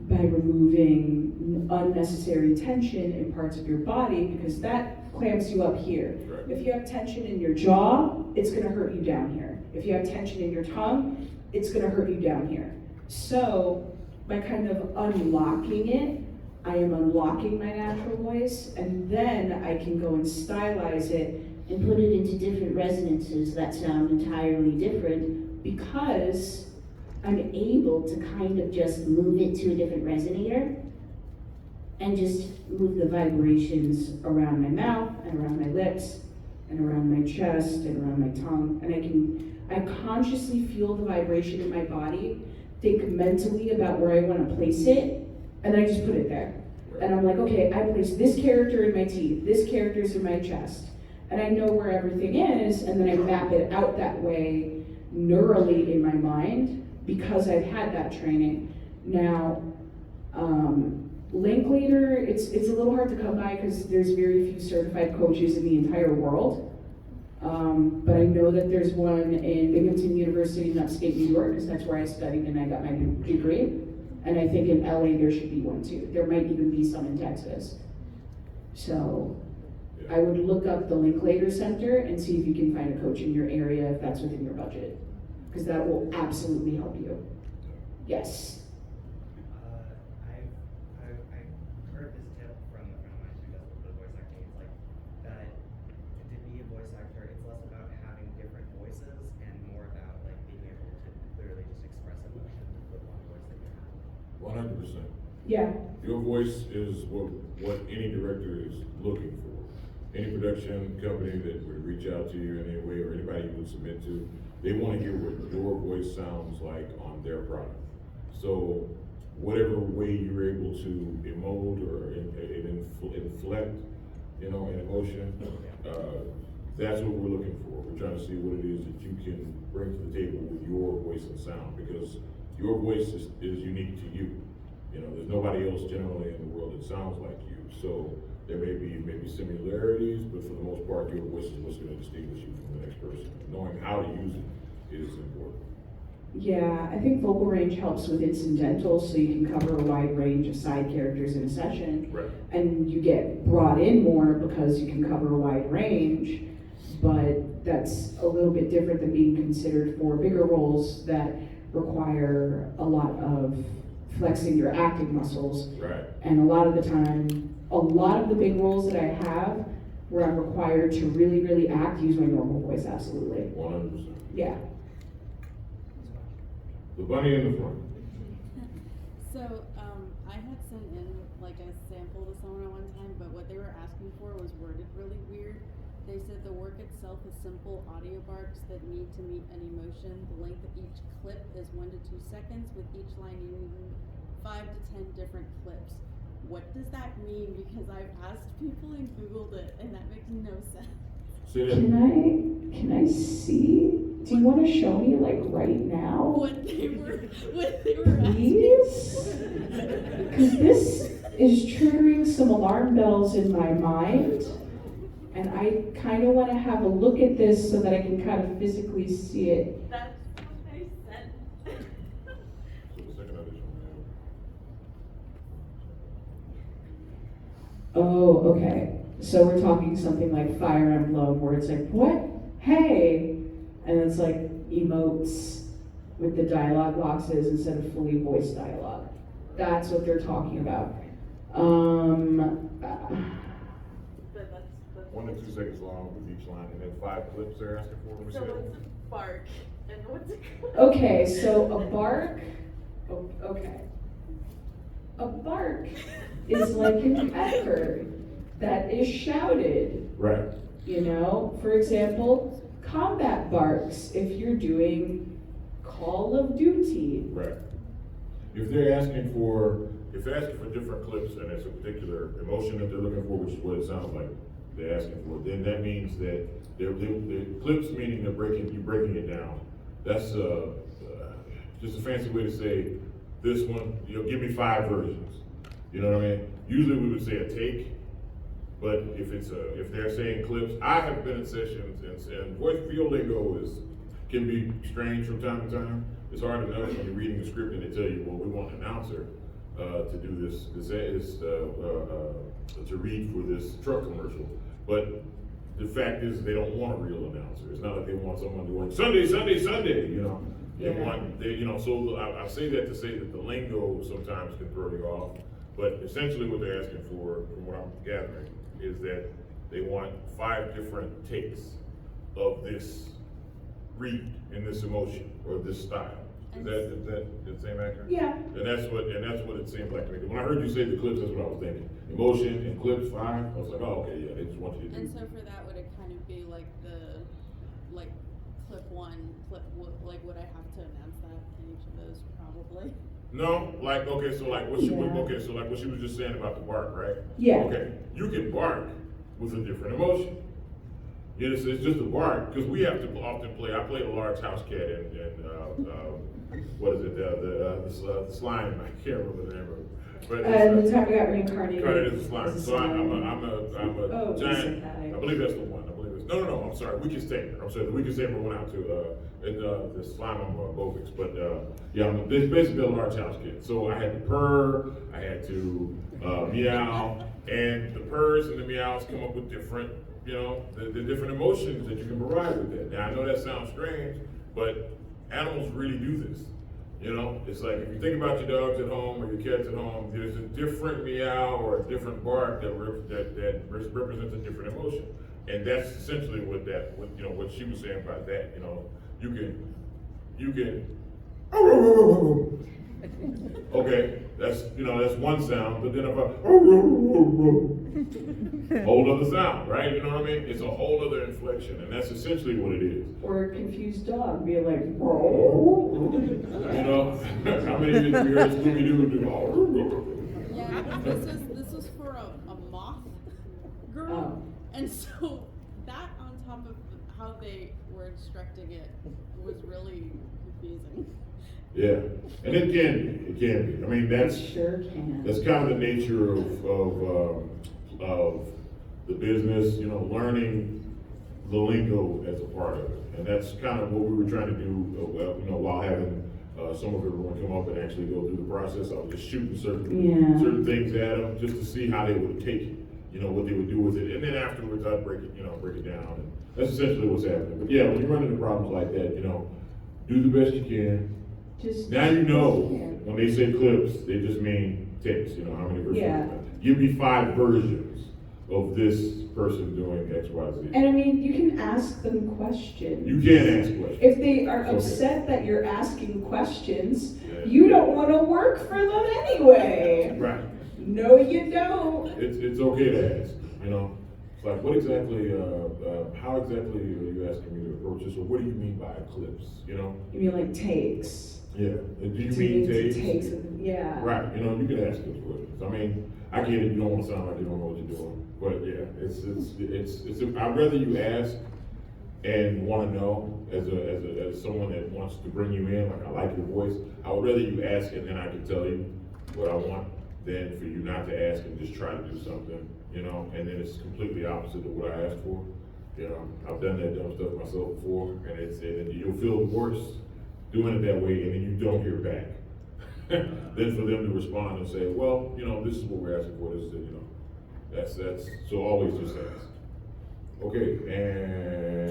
Speaker 1: by removing unnecessary tension in parts of your body, because that clamps you up here.
Speaker 2: Right.
Speaker 1: If you have tension in your jaw, it's gonna hurt you down here. If you have tension in your tongue, it's gonna hurt you down here. So by kind of unlocking it, I am unlocking my natural voice, and then I can go and stylize it and put it into different resonances that sound entirely different, because I'm able to kind of just move it to a different resonator and just move the vibrations around my mouth and around my lips and around my chest and around my tongue. And I consciously feel the vibration in my body, think mentally about where I want to place it, and then I just put it there. And I'm like, okay, I place this character in my teeth, this character's in my chest, and I know where everything is, and then I map it out that way neurally in my mind because I've had that training. Now, Linklater, it's a little hard to come by because there's very few certified coaches in the entire world.
Speaker 4: But I know that there's one in Binghamton University in upstate New York, because that's where I studied and I got my degree. And I think in LA there should be one too. There might even be some in Texas. So I would look up the Linklater Center and see if you can find a coach in your area if that's within your budget. Because that will absolutely help you. Yes.
Speaker 3: I've heard this tip from a friend of mine who does a little bit of voice acting. It's like that to be a voice actor, it's less about having different voices and more about like being able to clearly just express emotion with one voice that you have.
Speaker 2: 100%.
Speaker 4: Yeah.
Speaker 2: Your voice is what any director is looking for. Any production company that would reach out to you in any way, or anybody you would submit to, they want to hear what your voice sounds like on their product. So whatever way you're able to emote or inflect, an emotion, that's what we're looking for. We're trying to see what it is that you can bring to the table with your voice and sound, because your voice is unique to you. There's nobody else generally in the world that sounds like you. So there may be similarities, but for the most part, your voice is what's going to distinguish you from the next person. Knowing how to use it is important.
Speaker 4: Yeah, I think vocal range helps with incidentals, so you can cover a wide range of side characters in a session.
Speaker 2: Right.
Speaker 4: And you get brought in more because you can cover a wide range, but that's a little bit different than being considered for bigger roles that require a lot of flexing your acting muscles.
Speaker 2: Right.
Speaker 4: And a lot of the time, a lot of the big roles that I have where I'm required to really, really act, use my normal voice, absolutely.
Speaker 2: 100%.
Speaker 4: Yeah.
Speaker 2: The bunny in the front.
Speaker 12: So, I had sent in like a sample to someone at one time, but what they were asking for was worded really weird. They said the work itself is simple audio barks that need to meet an emotion. The length of each clip is 1 to 2 seconds, with each line using 5 to 10 different clips. What does that mean? Because I've asked people and Googled it, and that makes no sense.
Speaker 4: Can I see? Do you want to show me like right now?
Speaker 12: What they were asking.
Speaker 4: Please? Because this is triggering some alarm bells in my mind, and I kind of want to have a look at this so that I can kind of physically see it.
Speaker 12: That's what they said.
Speaker 2: So the second audition,
Speaker 4: Oh, okay. So we're talking something like Fire Emblem, where it's like, what? Hey! And it's like emotes with the dialogue boxes instead of fully voiced dialogue. That's what they're talking about.
Speaker 12: But that's
Speaker 2: 1 to 2 seconds long with each line, and then 5 clips they're asking for.
Speaker 12: so what's a bark and what's a clip?
Speaker 4: Okay, so a bark, okay. A bark is like an effort that is shouted.
Speaker 2: Right.
Speaker 4: For example, combat barks if you're doing Call of Duty.
Speaker 2: Right. If they're asking for different clips and it's a particular emotion that they're looking for, which is what it sounds like they're asking for, then that means that they're clips, meaning you're breaking it down. That's just a fancy way to say this one. Give me 5 versions. You know what I mean? Usually we would say a take. But if they're saying clips, I have been in sessions and voice field lingo can be strange from time to time. It's hard enough when you're reading the script and they tell you, well, we want an announcer to do this to read for this truck commercial. But the fact is they don't want a real announcer. It's not like they want someone doing Sunday, Sunday, Sunday. So I say that to say that the lingo sometimes can throw you off. But essentially what they're asking for, from what I'm gathering, is that they want 5 different takes of this read and this emotion or this style. Is that the same accurate?
Speaker 4: Yeah.
Speaker 2: And that's what it seems like to me. When I heard you say the clips, that's what I was thinking. Emotion and clips 5. I was like, oh, okay, yeah, they just want you to do.
Speaker 12: And so for that, would it kind of be like clip 1, would I have to announce that in each of those probably?
Speaker 2: No, so what she was just saying about the bark, right?
Speaker 4: Yeah.
Speaker 2: Okay, you can bark with a different emotion. It's just a bark, because we have to often I played a large house cat in what is it, the slime, I can't remember the name of it. But
Speaker 4: the time I got reincarnated.
Speaker 2: as a slime. So I'm a giant, I believe that's the one. No, I'm sorry, weakest tamer. I'm sorry, the weakest tamer went out to, the slime on Bovix. But, yeah, I'm basically a large house kid. So I had to purr, I had to meow, and the purrs and the meows come up with different, you know, the different emotions that you can provide with that. Now, I know that sounds strange, but animals really do this. You know, it's like if you think about your dogs at home or your cats at home, there's a different meow or a different bark that represents a different emotion, and that's essentially what she was saying about that. You know, you can. Okay, that's one sound, but then if I whole other sound, right? You know what I mean? It's a whole other inflection, and that's essentially what it is.
Speaker 1: Or a confused dog being like,
Speaker 2: You know, how many of you have heard Scooby-Doo do?
Speaker 12: Yeah, this was for a moth girl, and so that on top of how they were instructing it was really confusing.
Speaker 2: Yeah, and it can be. I mean, that's
Speaker 1: sure can.
Speaker 2: That's kind of the nature of the business. You know, learning the lingo as a part of it, and that's kind of what we were trying to do. You know, while having some of everyone come up and actually go through the process, I was just shooting certain things at them just to see how they would take it. You know, what they would do with it, and then afterwards I'd break it down, and that's essentially what's happening. But yeah, when you run into problems like that, you know, do the best you can. Now you know when they say clips, they just mean takes. You know how many versions?
Speaker 1: Yeah.
Speaker 2: Give me 5 versions of this person doing X, Y, Z.
Speaker 1: And I mean, you can ask them questions.
Speaker 2: You can ask questions.
Speaker 1: If they are upset that you're asking questions, you don't want to work for them anyway.
Speaker 2: Right.
Speaker 1: No, you don't.
Speaker 2: It's okay to ask. You know, it's like what exactly? How exactly are you asking me to approach this, or what do you mean by clips? You know.
Speaker 1: You mean like takes?
Speaker 2: Yeah. Do you mean takes?
Speaker 1: Yeah.
Speaker 2: Right. You know, you can ask those questions. I mean, I get it. You don't want to sound like you don't know what you're doing, but yeah, it's. I'd rather you ask and want to know as someone that wants to bring you in. Like I like your voice. I would rather you ask and then I can tell you what I want than for you not to ask and just try to do something. You know, and then it's completely opposite of what I asked for. You know, I've done that dumb stuff myself before, and you'll feel worse doing it that way, and then you don't hear back. Then for them to respond and say, well, you know, this is what we're asking for. This is it, you know. That's so always just ask. Okay, and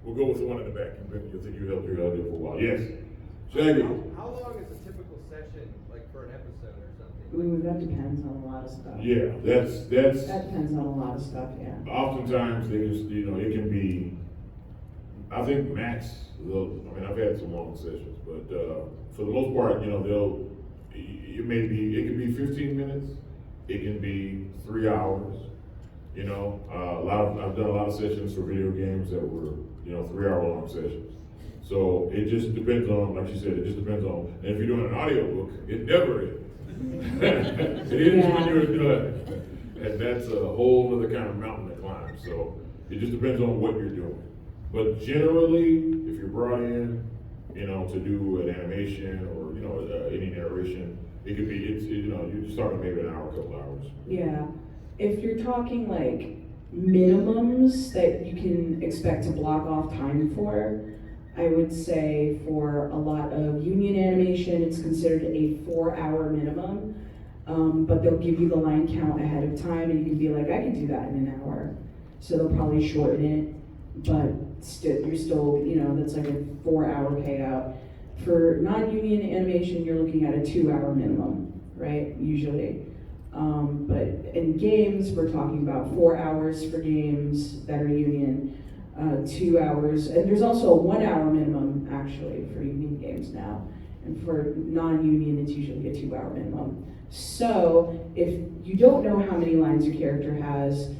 Speaker 2: we'll go with the one in the back. You think you held your head for a while? Yes. Shaggy.
Speaker 13: How long is a typical session, like for an episode or something?
Speaker 1: Ooh, that depends on a lot of stuff.
Speaker 2: Yeah,
Speaker 1: that depends on a lot of stuff. Yeah.
Speaker 2: Oftentimes they just, you know, it can be. I think max. I mean, I've had some long sessions, but for the most part, you know, it can be 15 minutes, it can be 3 hours. You know, I've done a lot of sessions for video games that were, you know, 3-hour-long sessions. So it just depends on, like you said, it just depends on. And if you're doing an audiobook, it never is. It is when you're done, and that's a whole other kind of mountain to climb. So it just depends on what you're doing. But generally, if you're brought in, you know, to do an animation or, you know, any narration, it could be, you know, you're just talking maybe an hour, a couple hours.
Speaker 1: Yeah. If you're talking like minimums that you can expect to block off time for, I would say for a lot of union animation, it's considered a 4-hour minimum. But they'll give you the line count ahead of time, and you can be like, I can do that in an hour. So they'll probably shorten it. But you're still, you know, that's like a 4-hour payout. For non-union animation, you're looking at a 2-hour minimum, right? Usually. But in games, we're talking about 4 hours for games that are union, 2 hours, and there's also a 1-hour minimum actually for union games now. And for non-union, it's usually a 2-hour minimum. So if you don't know how many lines your character has,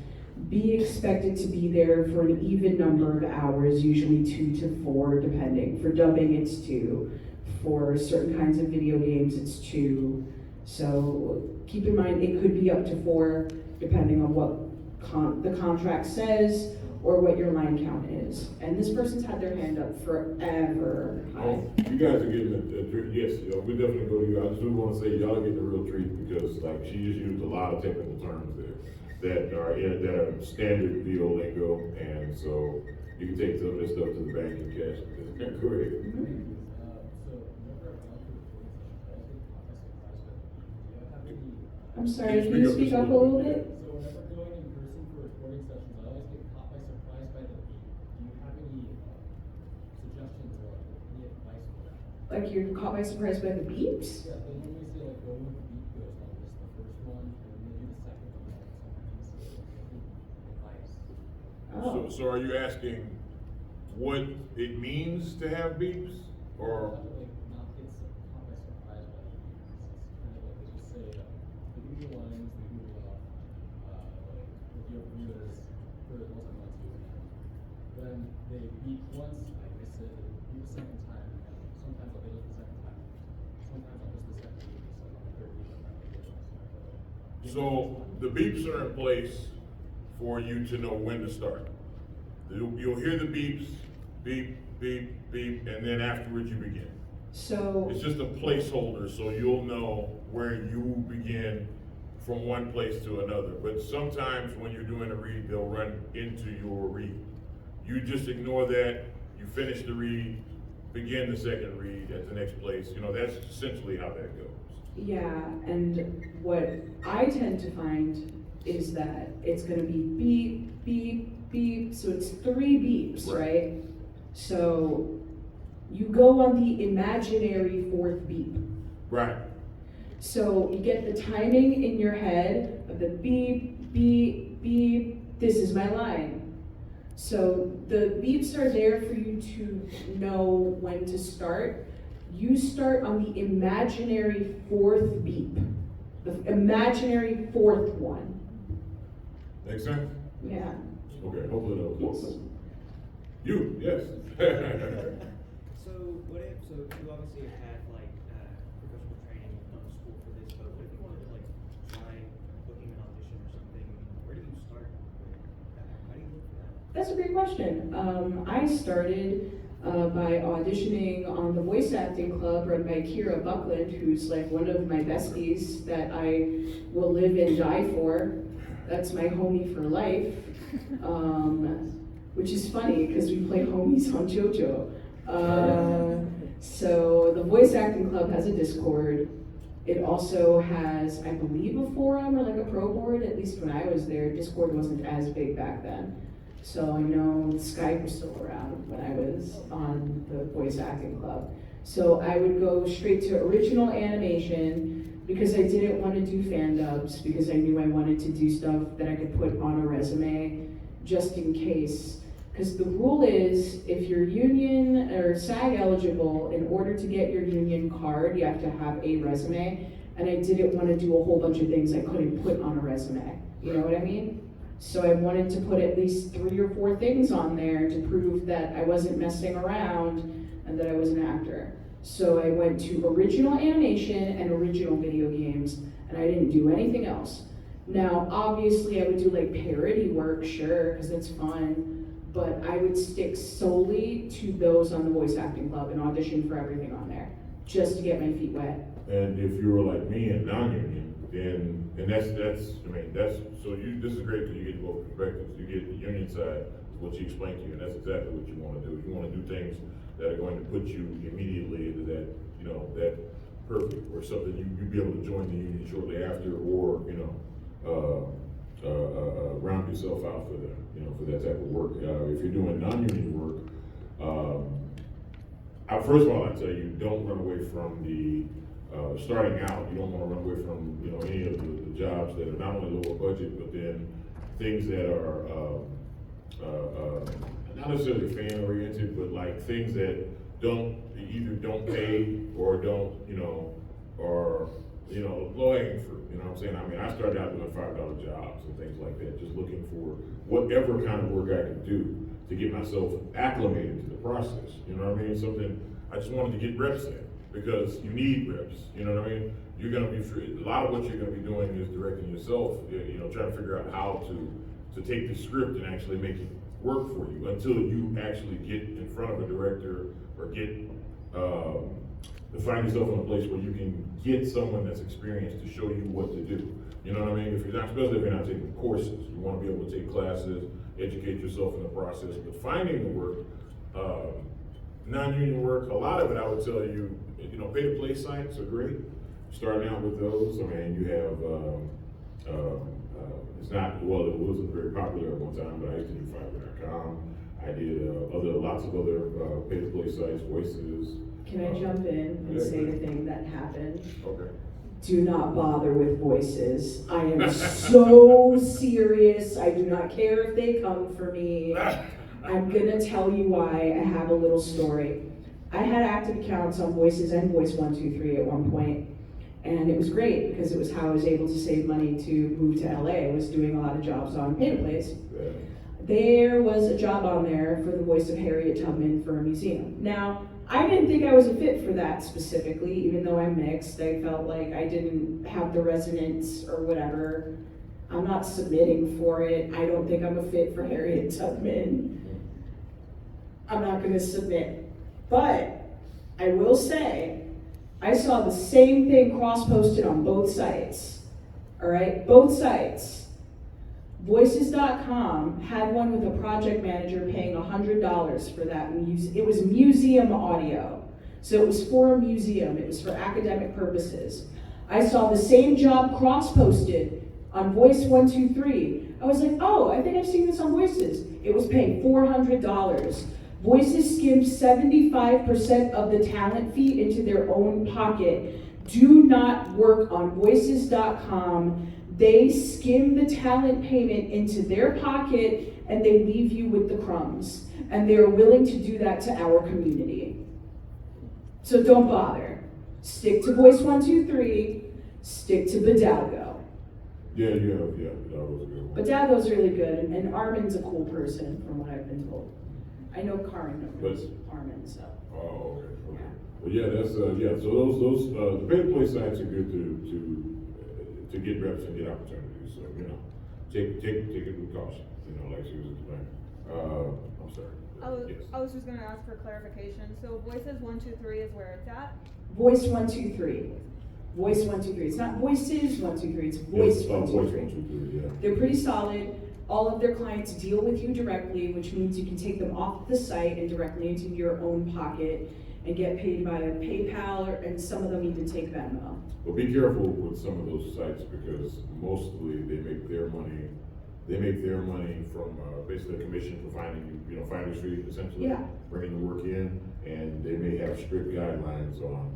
Speaker 1: be expected to be there for an even number of hours, usually 2 to 4, depending. For dubbing, it's 2. For certain kinds of video games, it's 2. So keep in mind, it could be up to 4, depending on what the contract says or what your line count is. And this person's had their hand up forever.
Speaker 2: Oh, you guys are getting a treat. Yes, we definitely go to you. I just want to say y'all are getting a real treat because, like, like, she just used a lot of technical terms there that are standard VO lingo, and so you can take some of this stuff to the bank and cash it. Go ahead.
Speaker 1: I'm sorry, can you speak up a little bit?
Speaker 14: So whenever going in person for recording sessions, I always get caught by surprise by the beat. Do you have any suggestions or any advice for that?
Speaker 1: Like you're caught by surprise by the beeps?
Speaker 14: Yeah, they normally say like go with the beat goes on this the first one and maybe the second one sometimes. So any advice?
Speaker 1: Oh.
Speaker 2: So are you asking what it means to have beeps, or?
Speaker 14: How to like not get caught by surprise by the beat. It's kind of like they just say the usual lines, the usual like if you have readers for the most amount to, then they beat once, like I said, they beat the second time, and sometimes I'll get it the second time. Sometimes I'll miss the second beat, so on the third beat, I'm not gonna get it.
Speaker 2: So the beeps are in place for you to know when to start. You'll hear the beeps, beep, beep, beep, and then afterwards you begin.
Speaker 1: So,
Speaker 2: It's just a placeholder, so you'll know where you begin from one place to another. But sometimes when you're doing a read, they'll run into your read. You just ignore that, you finish the read, begin the second read at the next place. You know, that's essentially how that goes.
Speaker 1: yeah, and what I tend to find is that it's gonna be beep, beep, beep, so it's 3 beeps, right? So you go on the imaginary 4th beep.
Speaker 2: Right.
Speaker 1: So you get the timing in your head of the beep, beep, beep, this is my line. So the beeps are there for you to know when to start. You start on the imaginary 4th beep, the imaginary 4th one.
Speaker 2: Make sense?
Speaker 1: Yeah.
Speaker 2: Okay, hopefully that was
Speaker 1: Yes.
Speaker 2: You, yes.
Speaker 3: So what if, so you obviously have had like professional training, done school for this, but what if you wanted to like try booking an audition or something, where do you start with that? How do you look for that?
Speaker 1: That's a great question. I started by auditioning on the voice acting club run by Kira Buckland, who's like one of my besties that I will live and die for. That's my homie for life, which is funny because we play homies on JoJo. So the voice acting club has a Discord. It also has, I believe, a forum or like a pro board. At least when I was there, Discord wasn't as big back then. So I know Skype was still around when I was on the voice acting club. So I would go straight to original animation because I didn't want to do fan dubs because I knew I wanted to do stuff that I could put on a resume just in case. Because the rule is if you're union or SAG eligible, in order to get your union card, you have to have a resume. And I didn't want to do a whole bunch of things I couldn't put on a resume. You know what I mean? So I wanted to put at least 3 or 4 things on there to prove that I wasn't messing around and that I was an actor. So I went to original animation and original video games, and I didn't do anything else. Now, obviously I would do like parody work, sure, because it's fun, but I would stick solely to those on the voice acting club and audition for everything on there, just to get my feet wet.
Speaker 2: And if you were like me and non-union, then, and that's, so this is great because you get both perspectives. You get the union side, what she explained to you, and that's exactly what you want to do. You want to do things that are going to put you immediately into that, you know, that perfect, or something you'd be able to join the union shortly after, or, you know, round yourself out for that, you know, for that type of work. If you're doing non-union work, first of all, I tell you, don't run away from the starting out. You don't want to run away from, you know, any of the jobs that are not only lower budget, but then things that are not necessarily fan oriented, but like things that either don't pay or don't, you know, or, you know, low hanging fruit. You know what I'm saying? I mean, I started out doing $5 jobs and things like that, just looking for whatever kind of work I could do to get myself acclimated to the process. You know what I mean? Something I just wanted to get reps in, because you need reps. You know what I mean? You're gonna be a lot of what you're gonna be doing is directing yourself. You know, trying to figure out how to take the script and actually make it work for you until you actually get in front of a director or get to find yourself in a place where you can get someone that's experienced to show you what to do. You know what I mean? If you're not, especially if you're not taking courses, you want to be able to take classes, educate yourself in the process. But finding the work, non-union work, a lot of it, I would tell you, pay-to-play sites are great. Starting out with those, I mean, you have, it's not, well, it wasn't very popular at one time, but I used to do Fiverr.com. I did lots of other pay-to-play sites, Voices.
Speaker 1: Can I jump in and say the thing that happened?
Speaker 2: Okay.
Speaker 1: Do not bother with Voices. I am so serious. I do not care if they come for me. I'm gonna tell you why. I have a little story. I had active accounts on Voices and Voice123 at one point, and it was great because it was how I was able to save money to move to LA. I was doing a lot of jobs on pay-to-plays. There was a job on there for the voice of Harriet Tubman for a museum. Now, I didn't think I was a fit for that specifically, even though I'm mixed. I felt like I didn't have the resonance or whatever. I'm not submitting for it. I don't think I'm a fit for Harriet Tubman. I'm not gonna submit. But I will say, I saw the same thing cross-posted on both sites. All right, both sites. Voices.com had one with a project manager paying $100 for that. It was museum audio. So it was for a museum. It was for academic purposes. I saw the same job cross-posted on Voice123. I was like, oh, I think I've seen this on Voices. It was paying $400. Voices skimmed 75% of the talent fee into their own pocket. Do not work on Voices.com. They skim the talent payment into their pocket and they leave you with the crumbs. And they're willing to do that to our community. So don't bother. Stick to Voice123, stick to Bidalgo.
Speaker 2: Yeah, Bidalgo's a good one.
Speaker 1: Bidalgo's really good, and Armin's a cool person from what I've been told. I know Karin knows Armin, so.
Speaker 2: Oh, okay. Well, yeah, that's, so those, the pay-to-play sites are good to get reps and get opportunities. So, take it with caution, like she was explaining. I'm sorry.
Speaker 15: I was just gonna ask for clarification. So Voices123 is where it's at?
Speaker 1: Voice123. Voice123. It's not Voices123, it's Voice123.
Speaker 2: Yeah.
Speaker 1: They're pretty solid. All of their clients deal with you directly, which means you can take them off the site and directly into your own pocket and get paid via PayPal, and some of them even take Venmo.
Speaker 2: Well, be careful with some of those sites because mostly they make their money. They make their money from basically a commission for finding Finder Street, essentially, bringing the work in, and they may have strict guidelines on,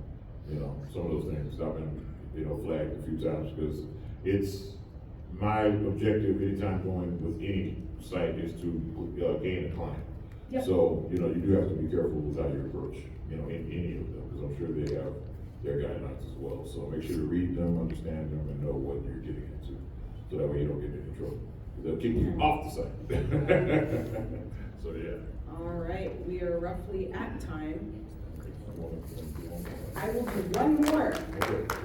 Speaker 2: some of those things. I've been, flagged a few times because it's my objective anytime going with any site is to gain a client.
Speaker 1: Yep.
Speaker 2: So, you do have to be careful with how you approach, in any of them, because I'm sure they have their guidelines as well. So make sure to read them, understand them, and know what you're getting into. So that way you don't get into trouble. They'll kick you off the site. So yeah.
Speaker 5: All right, we are roughly at time. I will do one more.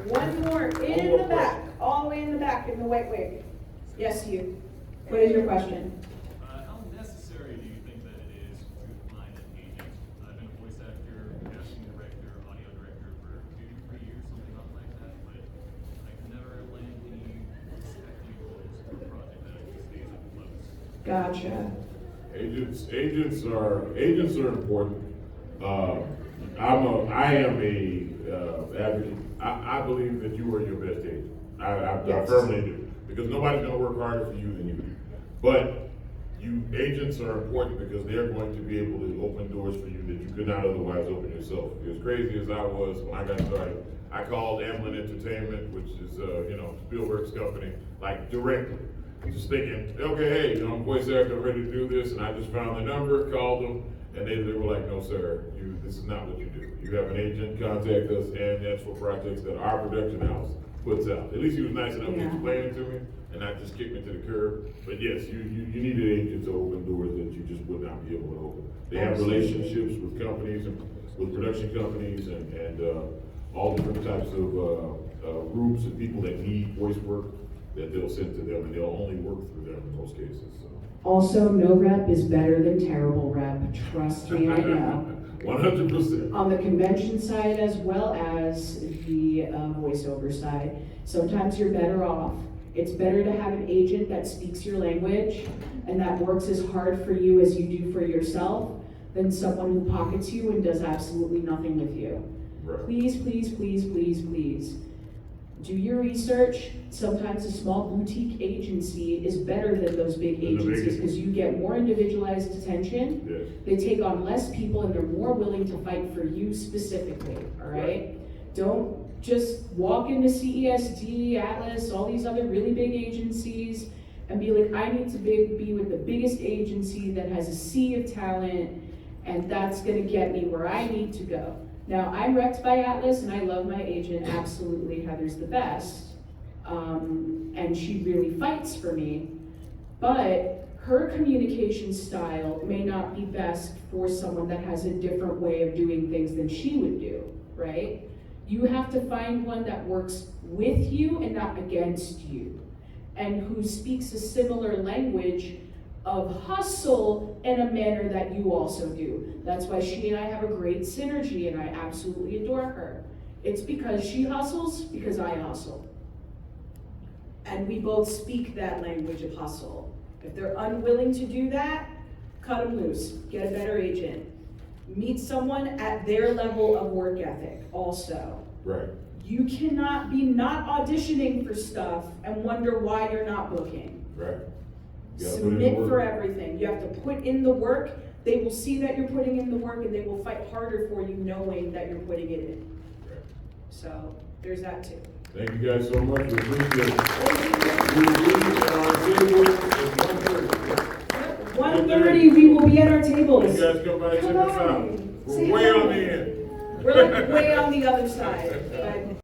Speaker 5: One more in the back, all the way in the back in the white wig. Yes, you. What is your question?
Speaker 14: How necessary do you think that it is to find an agent? I've been a voice actor, casting director, audio director for 2 to 3 years, something like that, but I can never land any acting roles for a project that actually stays afloat.
Speaker 1: Gotcha.
Speaker 2: Agents are important. I am a advocate. I believe that you are your best agent. I firmly do, because nobody's going to work harder for you than you do. But agents are important because they're going to be able to open doors for you that you could not otherwise open yourself. As crazy as I was when I got started, I called Amblin Entertainment, which is Spielberg's company, directly. Just thinking, okay, hey, I'm a voice actor, I'm ready to do this, and I just found the number, called them, and they were like, no, sir, this is not what you do. You have an agent, contact us, and that's for projects that our production house puts out. At least he was nice enough to explain it to me, and not just kick me to the curb. But yes, you need an agent to open doors that you just would not be able to open. They have relationships with companies, and with production companies, and all different types of groups and people that need voice work that they'll send to them, and they'll only work through them in most cases. So.
Speaker 1: Also, no rep is better than terrible rep. Trust me, I know.
Speaker 2: 100%.
Speaker 4: On the convention side as well as the voiceover side. Sometimes you're better off. It's better to have an agent that speaks your language and that works as hard for you as you do for yourself than someone who pockets you and does absolutely nothing with you.
Speaker 2: Right.
Speaker 4: Please, please, please, please, please. Do your research. Sometimes a small boutique agency is better than those big agencies because you get more individualized attention.
Speaker 2: Yes.
Speaker 4: They take on less people and they're more willing to fight for you specifically, all right? Don't just walk into CESD, Atlas, all these other really big agencies and be like, I need to be with the biggest agency that has a sea of talent and that's gonna get me where I need to go. Now, I'm wrecked by Atlas and I love my agent, absolutely, Heather's the best. And she really fights for me, but her communication style may not be best for someone that has a different way of doing things than she would do, right? You have to find one that works with you and not against you, and who speaks a similar language of hustle in a manner that you also do. That's why she and I have a great synergy and I absolutely adore her. It's because she hustles, because I hustle. And we both speak that language of hustle. If they're unwilling to do that, cut them loose, get a better agent. Meet someone at their level of work ethic also.
Speaker 2: Right.
Speaker 4: You cannot be not auditioning for stuff and wonder why you're not booking.
Speaker 2: Right.
Speaker 4: Submit for everything. You have to put in the work. They will see that you're putting in the work and they will fight harder for you knowing that you're putting it in.
Speaker 2: Right.
Speaker 4: So there's that too.
Speaker 2: Thank you guys so much. We appreciate it. We will be at our table at
Speaker 4: 1:30, we will be at our tables.
Speaker 2: You guys come by and check us out.
Speaker 4: Say
Speaker 2: We're way
Speaker 4: hi.
Speaker 2: on the end.
Speaker 4: We're like way on the other side. But